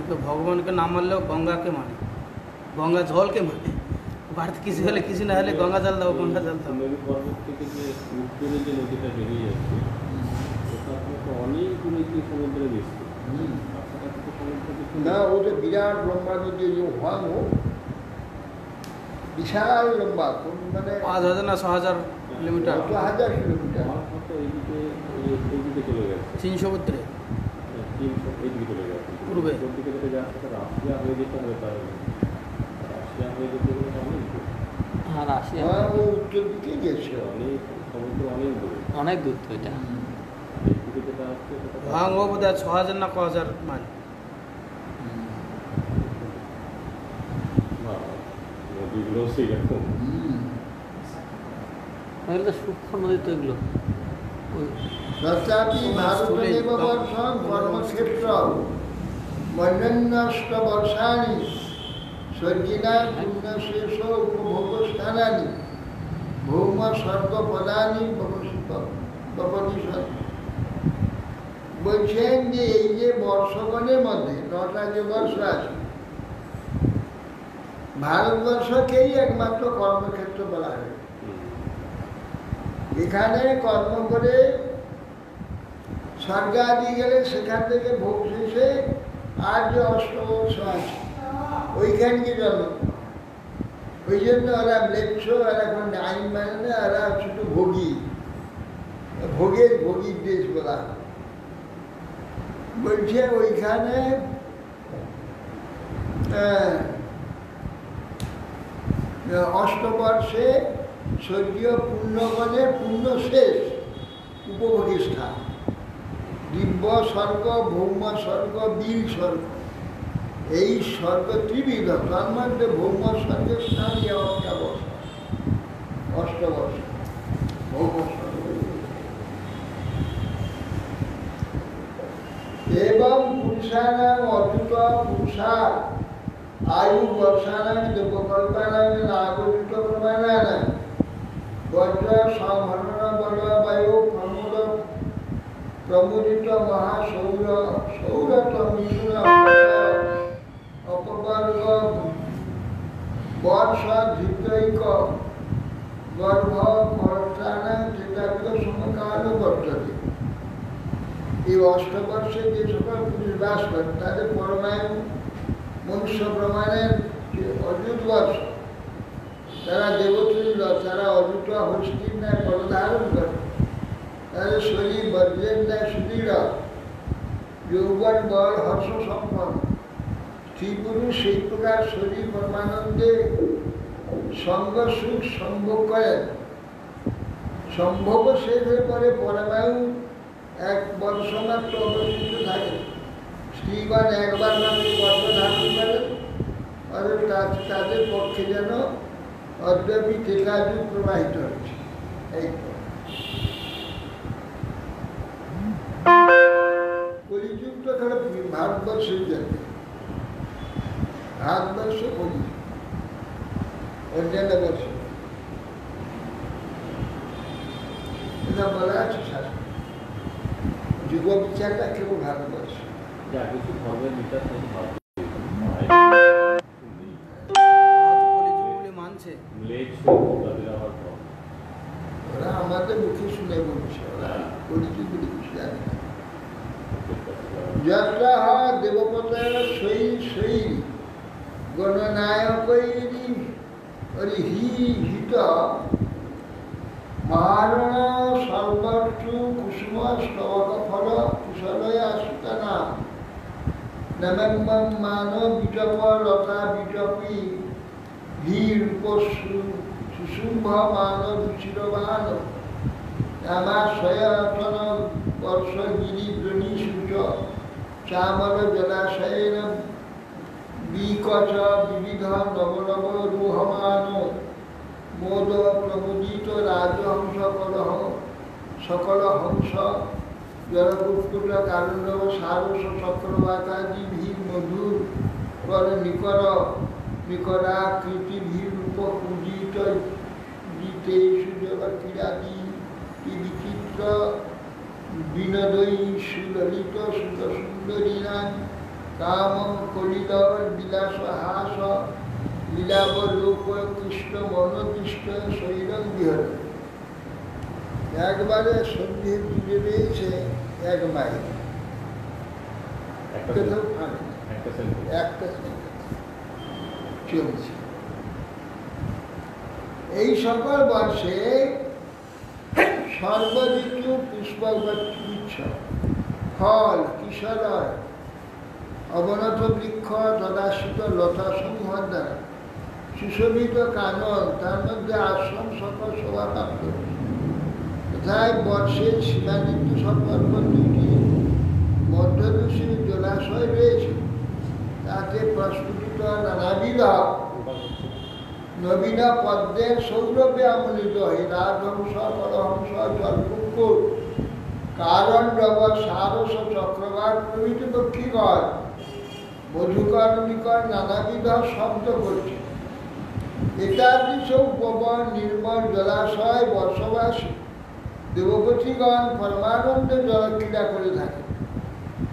তো ভগবানকে না মানলেও গঙ্গাকে মানে, গঙ্গা জলকে মানে। বাড়িতে কিছু হলে কিছু না হলে গঙ্গা জল দাও, গঙ্গা জল দাও। পর্বত থেকে যে উত্তরে যে নদীটা বেরিয়ে যাচ্ছে, অনেক নদী সমুদ্রে মিশছে না, ওটা বিরাট লম্বা নদী, হোয়াং বিশাল লম্বা, মানে 5000 না 6000 কিলোমিটার, 1000 কিলোমিটার। এইদিকে চলে গেছে, চীন সমুদ্রে এইদিকে চলে গেছে পূর্বে। দিকে যেতে যাচ্ছে রাশিয়া হয়ে যেতে হবে, তাহলে রাশিয়া হয়ে যেতে গেলে অনেক দূর। হ্যাঁ, রাশিয়া ও উত্তর দিকে গেছে, অনেক সমুদ্র অনেক দূরে, অনেক দূর তো এটা। এইদিকে যেটা আসছে ভাঙ বোধ হয় 6000 না 1000 মাইল। নদীগুলো সেইরকম। এগুলো তো সূক্ষ্ম নদী তো এগুলো। তথাপি ভারতমেব বর্ষং কর্মক্ষেত্র মন্যষ্ট বর্ষাণি স্বর্গিনা পুণ্যশেষ উপভোগস্থানানি ভৌম স্বর্গপদানি বপতিষ্ঠতি। বলছেন যে এই যে বর্ষগণের মধ্যে 9টা যে বর্ষ আছে, ভারতবর্ষকেই একমাত্র কর্মক্ষেত্র বলা হয়। এখানে কর্ম করে স্বর্গাদি গেলে সেখান থেকে ভোগ শেষে আর যে অষ্টবর্ষ আছে ওইখানকে জন্ম। ওই জন্য ওরা ম্লেচ্ছ, ওরা এখন আইন মানে না, ওরা শুধু ভোগী, ভোগীর দেশ বলা। বলছে ওইখানে অষ্টবর্ষে স্বর্গীয় পুণ্যগণের পুণ্য শেষ উপভোগী স্থান, দিব্য স্বর্গ, ভৌম স্বর্গ, বীর স্বর্গ। এই স্বর্গ ত্রিবিধ, তার মধ্যে ভৌম স্বর্গের স্থান অষ্টবর্ষ ভৌম স্বর্গ। এবং পুরুষানাম অদ্ভুত পুরুষার आयु वर्षाणां देवकल्पानां नागरिक प्रमाणानां वज्र संहरण बल वायु प्रमुदित महासौर सौरत मिथुन अपवर्ग वर्ष धृतैक गर्भ खर्चानां त्रिदाग्र समकाल वर्तते। এই অষ্টবর্ষে যে সকল পুরুষ বাস করেন তাদের পরমায়ু মনুষ্য প্রমাণের যে অযুত বর্ষ, তারা দেবতুল্য, তারা অযুত হস্তির ন্যায় পদধারণ করে, তাদের শরীর বজ্রের ন্যায় সুদৃঢ়, যৌবন বল হর্ষ সম্পন্ন। স্ত্রী পুরুষ সেই প্রকার শরীর পরমানন্দে সঙ্গ সুখ সম্ভোগ করেন। সম্ভোগ শেষের পরে পরমায়ু এক বর্ষ মাত্র অবশিষ্ট থাকে। স্ত্রীগণ একবার মাত্র গর্ভ ধারণ করেন, অর্থাৎ তাদের পক্ষে যেন অদ্যাপি টেকাযুগ প্রবাহিত হচ্ছে। এই তো কলিযুগ তো খারাপ ভারতবর্ষের জন্য, ভারতবর্ষ কলিযুগ, অন্যান্য বর্ষ এটা বলা আছে শাস্ত্র। যুগ বিচারটা কেবল ভারতবর্ষ। যা কিছু ধর্মের বিচার সেই ভারত কলিযুগগুলি মানছে। লেজ তাদের আবার কম। ওরা আমাদের মুখে শুনে বলছে, ওরা কলিযুগগুলি জানে না। যাত্রা দেবপতায় সই সই গণনায়কৈরি হি হিত মারণ সর্বর্ষু কুসুম স্তবক ফল কুশলয়া সুতনা নমম্বম মান বিজপ লতা বিজপি হি রূপ সুশুম্ভ মান রুচিরবান রামাশয়তন বর্ষ গিরি ব্রণী সূচ চামল জলাশয়েন বিকচ বিবিধ নবনব রুহমান মোদ প্রমোদিত রাজহংস কলহ সকল হংস জলকুটকুট কারুণ্যব সারস চক্রবাকাদি ভীর মধুর কর নিকর নিকরাকৃতি ভীর রূপ পূজিত জিতেষু জগৎক্রীড়াদি বিচিত্র বিনোদয়ী সুললিত সুন্দরীনাং কাম কলিদর বিলাস হাস লীলাবলোক কৃষ্ণ মনোদৃষ্ট শৈরং বিহর। একবারে সন্ধি দূরে রয়েছে এক মাইল, একটা চলছে। এই সকল বর্ষে সর্বঋতু পুষ্পগুচ্ছ, ফল কিশলয়, অবনত বৃক্ষ তদাশ্রিত লতা সমূহ দ্বারা সুশোভিত কানন, তার মধ্যে আশ্রম সকল শোভাপ্রাপ্ত। তথায় বর্ষের সীমানিত্য সম্পর্ক দুটি মধ্যদশী জলাশয় রয়েছে, তাতে প্রস্ফুটিত নানাবিধ নবীন পদ্মের সৌরভে আমলিত হয়ে রাজহংস কলহংস জলকুক্কুট কারণ্ডব সারস চক্রবাক প্রভৃতি পক্ষীগণ মধুকর নিকর নানাবিধ শব্দ করছে। এতাদৃশ উপবন নির্মল জলাশয় বর্ষবাসী দেবপতিগণ পরমানন্দে জলক্রীড়া করে থাকে।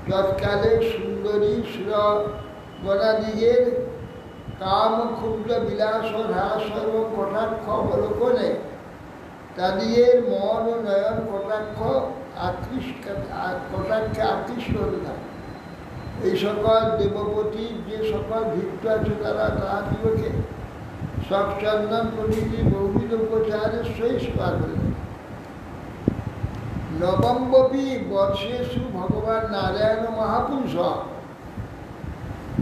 তৎকালে সুন্দরী সুরগণাদিগের কাম ক্ষুদ্র বিলাস হ্রাস এবং কটাক্ষ অবলোকনে তাদের মন ও নয়ন কটাক্ষে আকৃষ্ট হতে থাকে। এই সকল দেবপতির যে সকল ভিক্ত আছে তারা তাহাদিগকে সচন্দন প্রভৃতি বহুবিধ উপচারের সহিত সেবা করে থাকে। নবম্বপি বর্ষেষু ভগবান নারায়ণ মহাপুরুষ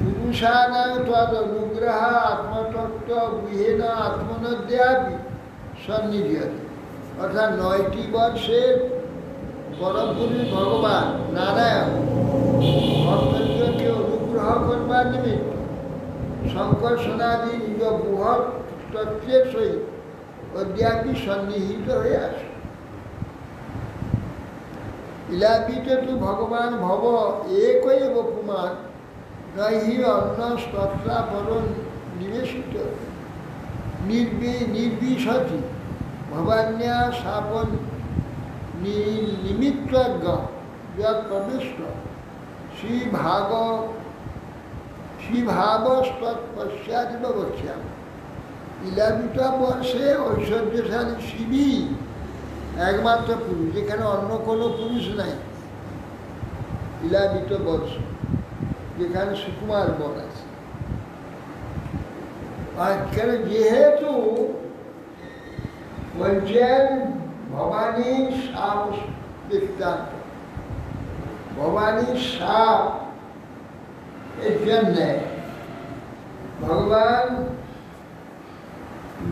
পুরুষানাং তদ অনুগ্রহ আত্মতত্ত্ব গৃহেণ আত্মনদ্যাপি সন্নিধিয়তে। অর্থাৎ 9টি বর্ষের পরম পুরুষ ভগবান নারায়ণ ভক্তকে অনুগ্রহ করবার নিমিত্ত শঙ্কর সোনাদি নিজ বৃহৎ তত্ত্বের সহিত অদ্যাপি সন্নিহিত হয়ে আসে। ইলাপিতে তু ভগবান ভব একৈব পুমান নহি অন্ন স্তত্রা পর নিবেশিত নির্বিশতি ভবান্যা শাপন নিমিত্তজ্ঞ প্রবিষ্ট শ্রীভাবস্তৎপশ্চাদিব বক্ষ্যাম। ইলাবিতা বর্ষে ঐশ্বর্যশালী শিবই একমাত্র পুরুষ, যেখানে অন্য কোনো পুরুষ নাই। ইলাবিত বর্ষ যেখানে সুকুমার বন আছে। আর কেন যেহেতু বলছেন ভবানী সাপ দৃষ্টান্ত, ভবানী সাপ এর জন্যে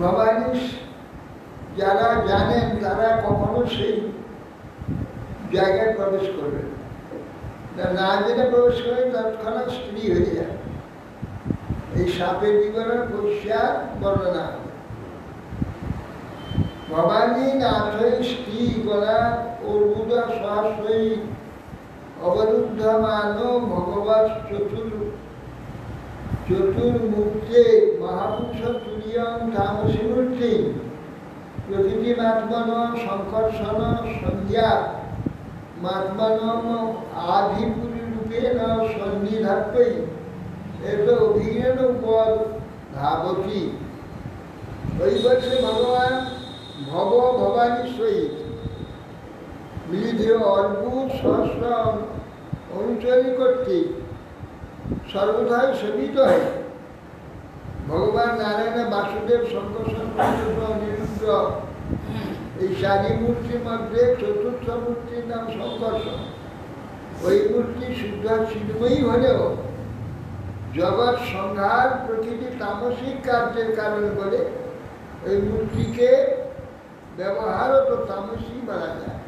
ভবানী যারা জানেন তারা কখনো সেই জায়গায় প্রবেশ করবেন না, জেনে প্রবেশ করে তৎক্ষণাৎ স্ত্রী হয়ে যায়। এই সাপের বিবরণ পরিষ্কার বর্ণনা হবে। ভবানী নাথই স্ত্রী গলা অর্বুদ সহস্রই অবরুদ্ধমান ভগবৎ চতুর্মূর্তে মহাপুরুষ তুরিয়ং তামসী মূর্তি প্রকৃতিমাত্মন সংকর্ষণ সংজ্ঞা মাত্মনম আধিপুরী রূপেণ সন্নিধাত্তই এত অভিজ্ঞান উপর ধাবতী। ওই বছর ভগবান ভবানী সহিত মিলিত অদ্ভুত সহস্র অনুচরী কর্তৃক সর্বদাই সেবিত হয়। ভগবান নারায়ণ বাসুদেব শঙ্কর্ষণ অনিরুদ্ধ এই চারি মূর্তির মধ্যে চতুর্থ মূর্তির নাম শঙ্কর্ষণ। ওই মূর্তি শুদ্ধ চিন্ময়ী হলেও জগৎ সংহার প্রকৃতি তামসিক কার্যের কারণ বলে এই মূর্তিকে ব্যবহারও তো তামসিক বলা যায়।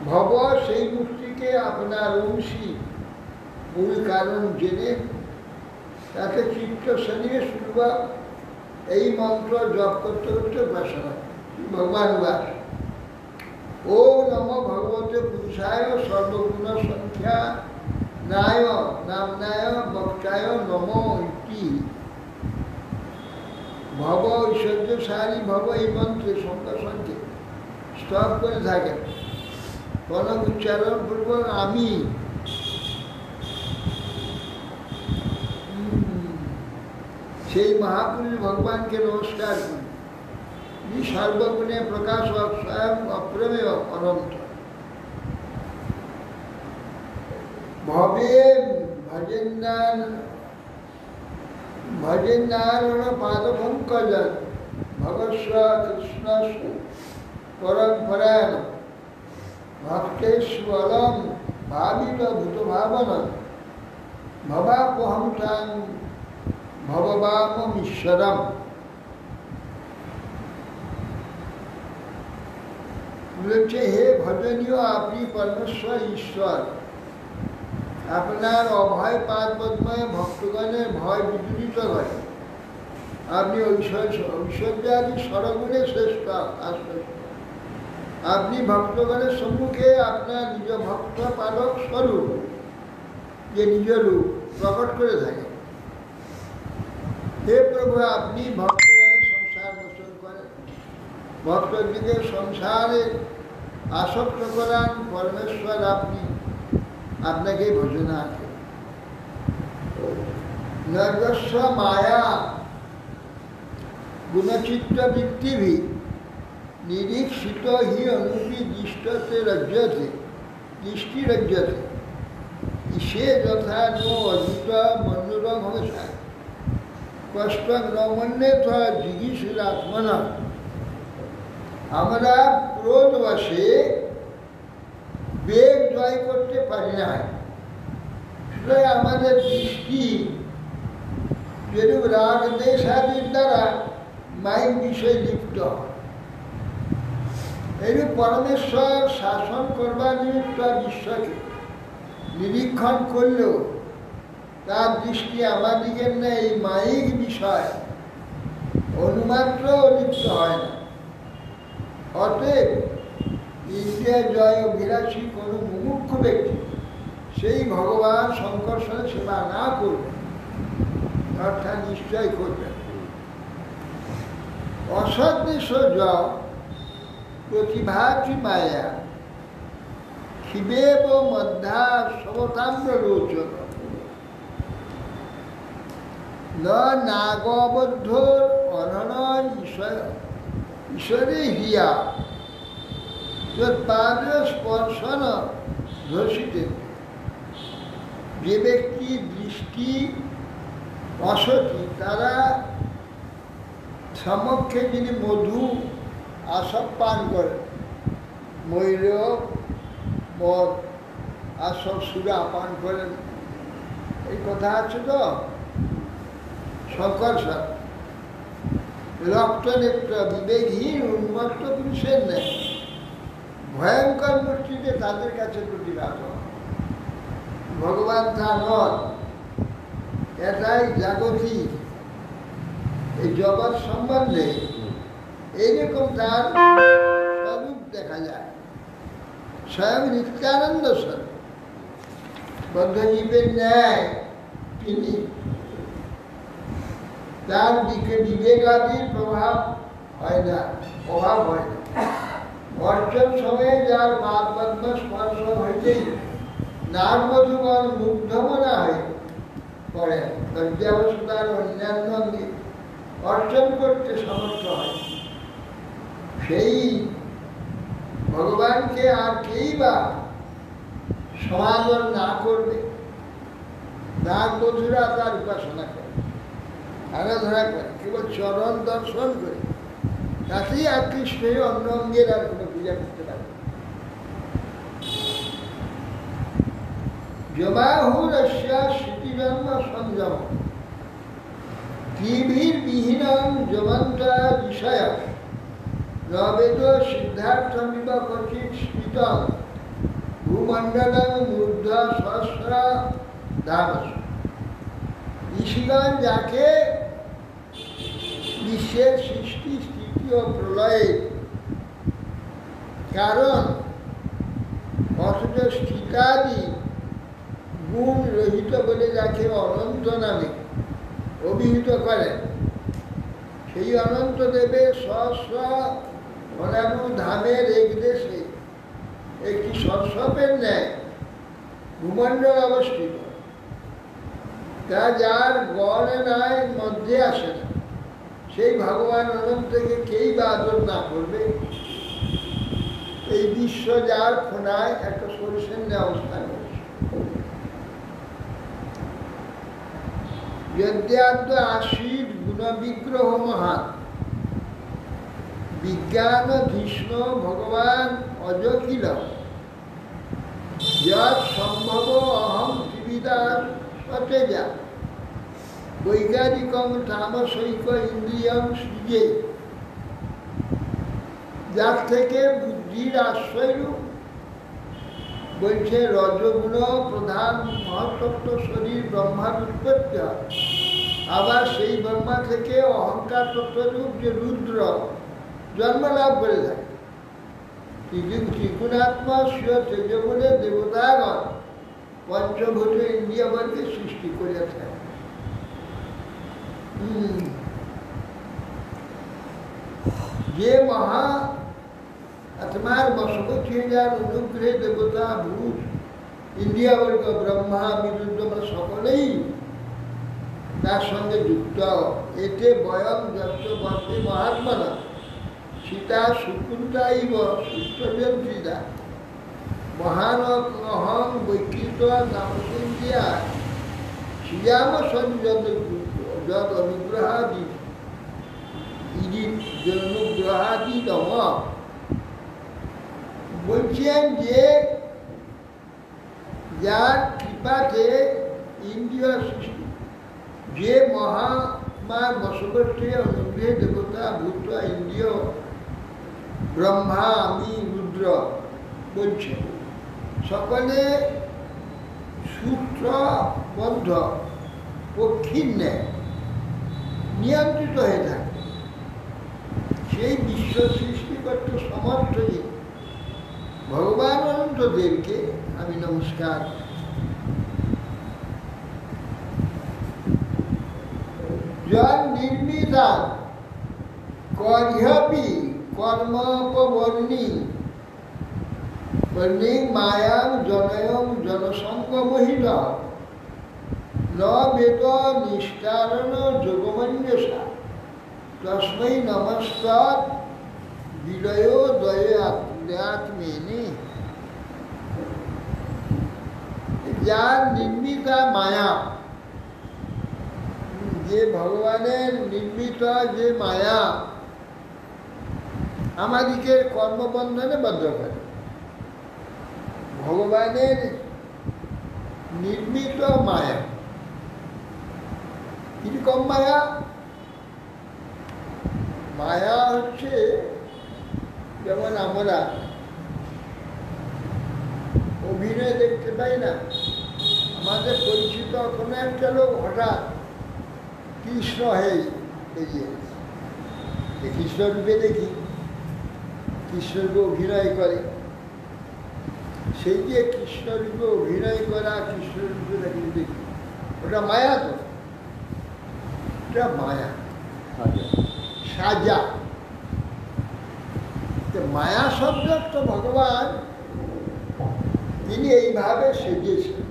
ভব সেই মূর্তিকে আপনার অংশী মূল কারণ জেনে তাকে চিত্ত সন্নিবেশ পূর্বক এই মন্ত্র জপ করতে করতে উপাসনা ভগবান বাস। ও নম ভগবতে পুরুষায় সর্বগুণ সংখ্যা নায় নামনায় বক্তায় নম ইতি। ভব ঐশ্বর্যশালী ভব এই মন্ত্রে শঙ্করকে স্তব করে থাকেন। কোন উচ্চারণ পূর্বক আমি সেই মহাপুরুষ ভগবানকে নমস্কার করি। সর্বগুণে প্রকাশ স্বয়ং অপ্রমেয় অনন্ত। ভবে ভজেন্নারণ পাদপঙ্কজন ভগস্ব কৃষ্ণ পরম্পরায়ণ ভক্তেশ্বরম ভাবিত ভূত ভাবন ভবাপহম তাং ভববামীশ্বরম। বলছে হে ভজনীয়, আপনি পরমেশ্বর ঈশ্বর। আপনার অভয় পাদ পদ্ময় ভক্তগণের ভয় বিদূরিত করে। আপনি ঐশ্বর্যাদি সরগুণে শ্রেষ্ঠ আশ্রয়। আপনি ভক্তগণের সম্মুখে আপনার নিজ ভক্ত পালক স্বরূপ যে নিজ রূপ প্রকট করে থাকে। হে প্রভু, আপনি ভক্তগণের সংসার মোচন করেন, ভক্তদিকে সংসারে আসক্ত করান। পরমেশ্বর আপনি, আপনাকে ভজনা আছে। নর্গস্ব মায়া গুণচিত্ত বৃত্তিভি নিরীক্ষিত হি অনুপি দৃষ্টতে রজ্যতে দৃষ্টিরজ্যতে ঈশে যথা নো অজিত মনোরম হংসা কষ্ট নমন্যেথ জিগীষিরাত্মনা। আমরা ক্রোধবশে বেগ জয় করতে পারি না। সুতরাং আমাদের দৃষ্টি যেরূপ রাগ দেশাদির দ্বারা মাইক বিষয়ে লিপ্ত, এইরূপ পরমেশ্বর শাসন করবার নিমিত্ত বিশ্বকে নিরীক্ষণ করলেও তার দৃষ্টি আমাদিগের না এই মাইক বিষয় অনুমাত্র লিপ্ত হয় না। অতএব ইন্দ্রিয় জয় অভিলাষী কোনো মুমুক্ষু ব্যক্তি সেই ভগবান শঙ্কর্ষণের সেবা না করবেন অর্থাৎ নিশ্চয় করবেন। অসদৃশ য প্রতিভাতি মায়া শিবেব মধ্যা সমতাম্র লোচন নাগবদ্ধ অনন ঈশ্বরে হিয়া যৎপাদ স্পর্শন ধর্ষিতেন। যে ব্যক্তি দৃষ্টি অসতি তারা সমক্ষে যিনি মধু আসব পান করেন, ময়ূর মদ আসব সুরা পান করেন, এই কথা আছে তো শঙ্কর্ষণ। রক্তনেত্র বিবেকহীন উন্মত্ত পুরুষের নেই, ভয়ঙ্কর মূর্তিতে তাদের কাছে প্রতিভাত। ভগবান তা নন, এটাই জাগতিক এই জগৎ সম্বন্ধে এইরকম তার স্বরূপ দেখা যায়। স্বয়ং নিত্যানন্দ স্বরূপ বদ্ধজীবের ন্যায় তিনি, তার দিকে বিবেকাদির প্রভাব হয় না, অভাব হয় না। অর্চন সময়ে যার পাদ পদ্ম স্পর্শ হইতেই নাগমধুগণ মুগ্ধমনা হয়ে পড়েন, লজ্জাবশতার অন্যান্য অঙ্গে অর্চন করতে সমর্থ হয়। সেই ভগবানকে আর কেই বা সমাদর না করবে? নাগমধুরা তার উপাসনা করে, আরাধনা করে, কেবল চরণ দর্শন করে, তাতেই আকৃষ্ট হয়ে অন্য অঙ্গের আর কোনো পূজা করতে পারে। জমাহুরস্য স্মৃতিজন্ম সংযম ত্রিভির বিহীনং জমন্তা বিষয় নবেদ সিদ্ধার্থমিব কচিৎ স্মৃতং ভূমণ্ডলং মূর্ধ সহস্রা ধামস। ঋষিগণ যাকে বিশ্বের সৃষ্টি স্থিতি ও প্রলয়ের কারণ অথচ স্থিতাদি গুণ রহিত বলে যাকে অনন্ত নামে অভিহিত করেন, সেই অনন্ত দেবের সহস্র ঘনানু ধামের এক দেশে একটি সর্ষপের ন্যায় ভূমণ্ডল অবস্থিত, তা যার গণনায় মধ্যে আসে না, সেই ভগবান অনন্তকে কেই বা আদর না করবে? এই বিশ্ব যার খোনায় একটা সরিষের ন্যায় অবস্থান করেছে। যদ্যান্ত আশীর গুণবিগ্রহ মহান বিজ্ঞান ধৃষ্ণ ভগবান অজকিল যৎ সম্ভব অহং ত্রিবিদার সতেজা বৈজ্ঞানিকং তামসৈক ইন্দ্রিয়ং সৃজে। যার থেকে বুদ্ধির আশ্রয়রূপ বলছে রজগুণ প্রধান মহাতত্ত্ব শরীর ব্রহ্মার উৎপত্তি হয়। আবার সেই ব্রহ্মা থেকে অহংকার তত্ত্বরূপ যে রুদ্র জন্ম লাভ করে থাকে। ত্রিগুণাত্মা স্বীয় তেজ বলে দেবতাগণ পঞ্চভূত ইন্দ্রিয়বর্গে সৃষ্টি করে থাকে। যে মহা আত্মার বশবর্তী যার অনুগ্রহে দেবতা ভূত ইন্দ্রিয়বর্গ ব্রহ্মা বিরুদ্ধ সকলেই তার সঙ্গে যুক্ত। এতে বয়ং যত বর্তে মহাত্মনা সীতা সুকুন্তাইব সুস্থা মহান অহং বৈকৃত তামসিন্দ্রিয়া শ্রীরাম সঞ্জত যদ অনুগ্রহাদি অনুগ্রহাদি দম। বলছেন যে যার কৃপাতে ইন্দ্রিয় সৃষ্টি, যে মহামার বশবর্তী অনুগ্রহে দেবতা ভূত ইন্দ্রিয় ব্রহ্মা আমি রুদ্র বলছে সকলে সূত্রবদ্ধ পক্ষীর ন্যায় নিয়ন্ত্রিত হয়ে থাকে। সেই বিশ্ব সৃষ্টি করতে সমর্থ ভগবান অনন্তদেবকে আমি নমস্কার যার নির্মিতা কর্হপি কর্মোপবর্ণী বর্ণী মায়াং জনয়ং জনসঙ্গমোহিত ন বেদ নিষ্কারণ যোগমন্যসা তস্মৈ নমস্কার বিলয় দয়াত্মেনে। যার নির্মিতা মায়া, যে ভগবানের নির্মিত যে মায়া আমাদিকে কর্মবন্ধনে বদ্ধ করে, ভগবানের নির্মিত মায়া। কিরকম মায়া? মায়া হচ্ছে যেমন আমরা অভিনয় দেখতে পাই না, আমাদের পরিচিত কোনো একটা লোক হঠাৎ কৃষ্ণ হয়ে বেরিয়ে কৃষ্ণ রূপে দেখি, কৃষ্ণরূপে অভিনয় করে। সেই যে কৃষ্ণরূপে অভিনয় করা, কৃষ্ণরূপে দেখি, ওটা মায়া তো, ওটা মায়া, সাজা। মায়া শব্দ তো ভগবান তিনি এইভাবে সেজেছেন,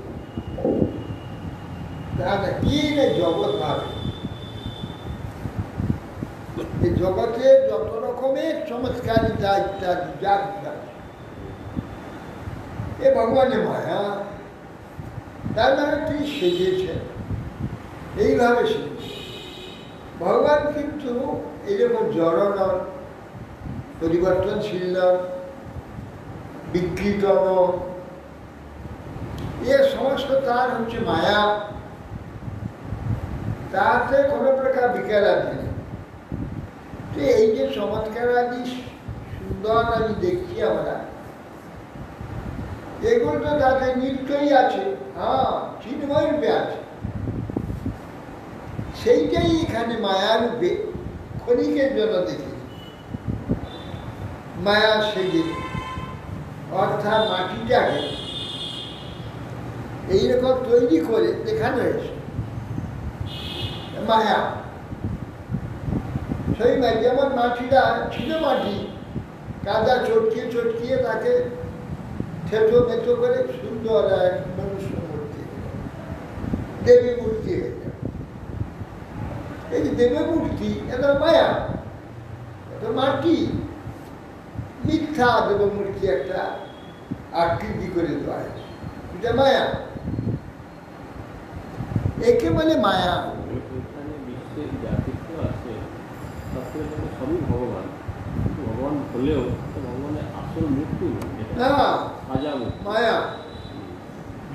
কি না জগৎ ভাবে। এই জগতে যত রকমের চমৎকারিতা ইত্যাদি যা এ ভগবানের মায়া, তার মানে তিনি সেজেছেন, এইভাবে সেজেছেন। ভগবান কিন্তু এইরকম জড় নন, পরিবর্তনশীল নন, বিকৃত নন, এ সমস্ত তার হচ্ছে মায়া, তাতে কোনো প্রকার বিকারাদি নেই। তো এই যে চমৎকারাদি সুন্দর আমি দেখছি আমরা, এগুলো তো তাতে নিত্যই আছে, হ্যাঁ চিন্ময় রূপে আছে। সেইটাই এখানে মায়া রূপে ক্ষণিকের জন্য দেখি, মায়া সেজে, অর্থাৎ মাটিটাকে এইরকম তৈরি করে দেখানো হয়েছে মায়া। সেই যেমন মাটিটা ছিল মাটি, কাদা চটকিয়ে চটকিয়ে তাকে থেতো মেতো করে সুন্দর এক মনুষ্য মূর্তি, দেবী মূর্তি হয়ে যায়। এই যে দেবী মূর্তি, এটা মায়া, এটা মাটি, মিথ্যা দেব মূর্তি একটা আকৃতি করে দেওয়া হয়েছে, এটা মায়া, একে বলে মায়া। সবই ভগবান, ভগবান হলেও ভগবানের আসল মূর্তি মায়া।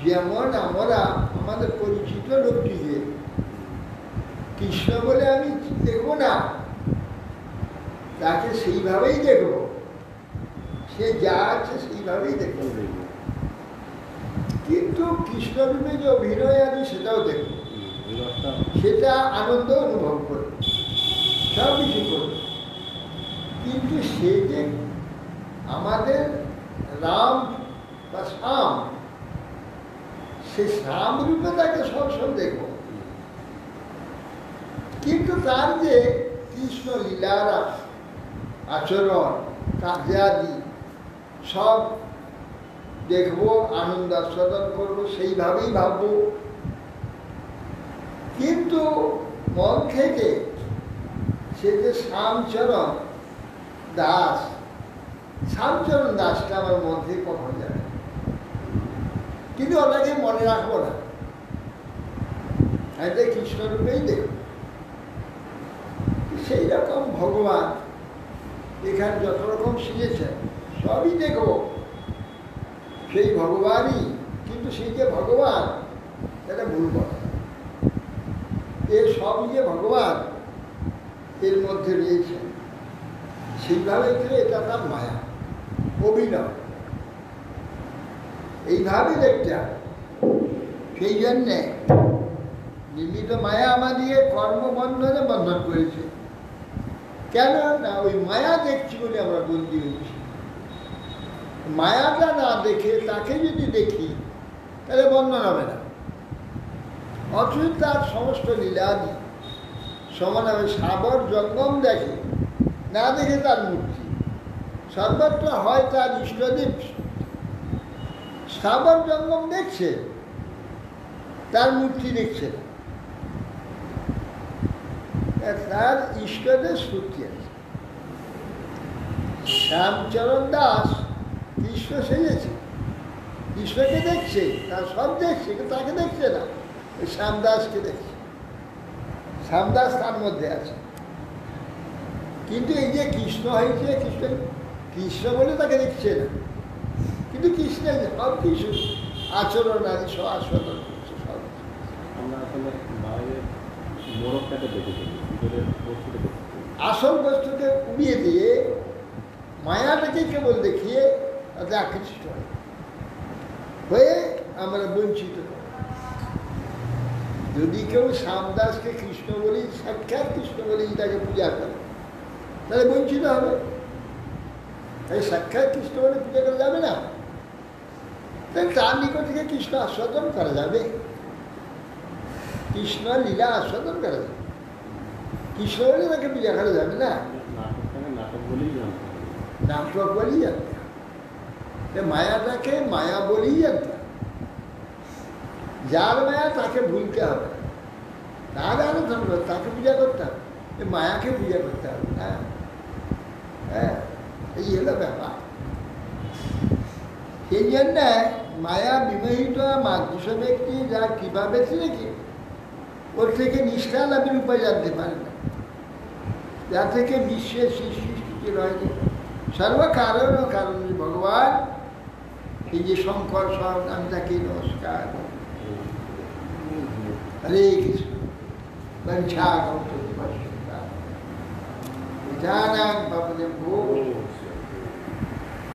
যেমন আমরা আমাদের পরিচিত লোকটিকে কৃষ্ণ বলে আমি দেখবো না, তাকে সেইভাবেই দেখব, সে যা আছে সেইভাবেই দেখব, কিন্তু কৃষ্ণরূপে যে অভিনয় আছে সেটাও দেখব, সেটা আনন্দ অনুভব করব, সব কিছু করব। কিন্তু সে যে আমাদের রাম বা শ্যাম, সে শ্যাম রূপে তাকে সবসময় দেখব, কিন্তু তার যে কৃষ্ণ লীলারা আচরণ কার্যাদি সব দেখব, আনন্দ আস্বাদন করবো, সেইভাবেই ভাবব। কিন্তু মন থেকে সে যে শ্যামচরণ দাস, শ্যামচরণ দাসটা আমার মন থেকে কখন যাবে, কিন্তু ওটাকে মনে রাখবো না, এটা কৃষ্ণরূপেই দেখব। সেই রকম ভগবান এখানে যত রকম শিখেছেন সবই দেখব, সেই ভগবানই, কিন্তু সেই যে ভগবান এটা ভুল কথা, এর সবই যে ভগবান এর মধ্যে রয়েছে, সেইভাবে এটা তার মায়া, অভিনয়, এইভাবে দেখতে হবে। সেই জন্যে নির্মিত মায়া আমাদের কর্মবন্ধনে বন্ধন করেছে। কেন না ওই মায়া দেখছি বলে আমরা বন্দী হয়েছি। মায়াটা না দেখে তাকে যদি দেখি তাহলে বন্ধন হবে না। অথচ তার সমস্ত লীলাদি সমান হবে। সাবর জঙ্গম দেখে, না দেখে তার মূর্তি। সর্বত্র হয় তার ইষ্টদেব। সাবর জঙ্গম দেখছে, তার মূর্তি দেখছে না, তার ইষ্টদেব স্ফূর্তি আছে। শ্যামচরণ দাস কৃষ্ণ সেজেছে, কৃষ্ণকে দেখছে, তার সব দেখছে, কিন্তু তাকে দেখছে না, ওই শ্যামদাসকে দেখছে। শ্যামদাস তার মধ্যে আছে, কিন্তু এই যে কৃষ্ণ হয়েছে, কৃষ্ণ কৃষ্ণ বলে তাকে দেখছে না, কিন্তু কৃষ্ণের সব কিছু আচরণ আদি সব আস্বাদন করছে। সব আমরা আসলে বাইরের মোড়কটাকে দেখেছি, ভিতরের বস্তুটা দেখেছি। আসল বস্তুকে উড়িয়ে দিয়ে মায়াটাকে কেবল দেখিয়ে তাতে আকৃষ্ট হয়ে আমরা বঞ্চিত। যদি কেউ শ্যামদাসকে কৃষ্ণ বলি, সাক্ষাৎ কৃষ্ণ বলি তাকে পূজা করে, তাহলে বঞ্চিত হবে। তাই সাক্ষাৎ কৃষ্ণ বলে পূজা করা যাবে না, তাই তার নিকট থেকে কৃষ্ণ আস্বাদন করা যাবে, কৃষ্ণ লীলা আস্বাদন করা যাবে। কৃষ্ণ বলে তাকে পূজা করা যাবে না, নাটকটাকে নাটক বলেই জানতে হবে। নাটক বলেই জানতে হবে। মায়াটাকে মায়া বলেই জানতে হবে। যার মায়া তাকে ভুলতে হবে, তার আরাধনা করতে, তাকে পূজা করতে হবে, মায়াকে পূজা করতে হবে না। হ্যাঁ, এই হলো ব্যাপার। সেই জন্য মায়া বিমোহিত মাদৃশ ব্যক্তি যা কীভাবে কি ওর থেকে নিষ্ঠা লাভের উপায় জানতে পারে না, যা থেকে বিশ্বের সৃষ্টি রয়েছে সর্বকারণ ও কারণ ভগবান। এই যে শঙ্কর সব, আমি তাকে নমস্কার, হরে কৃষ্ণ বঞ্ছা জানাং বাবুদেব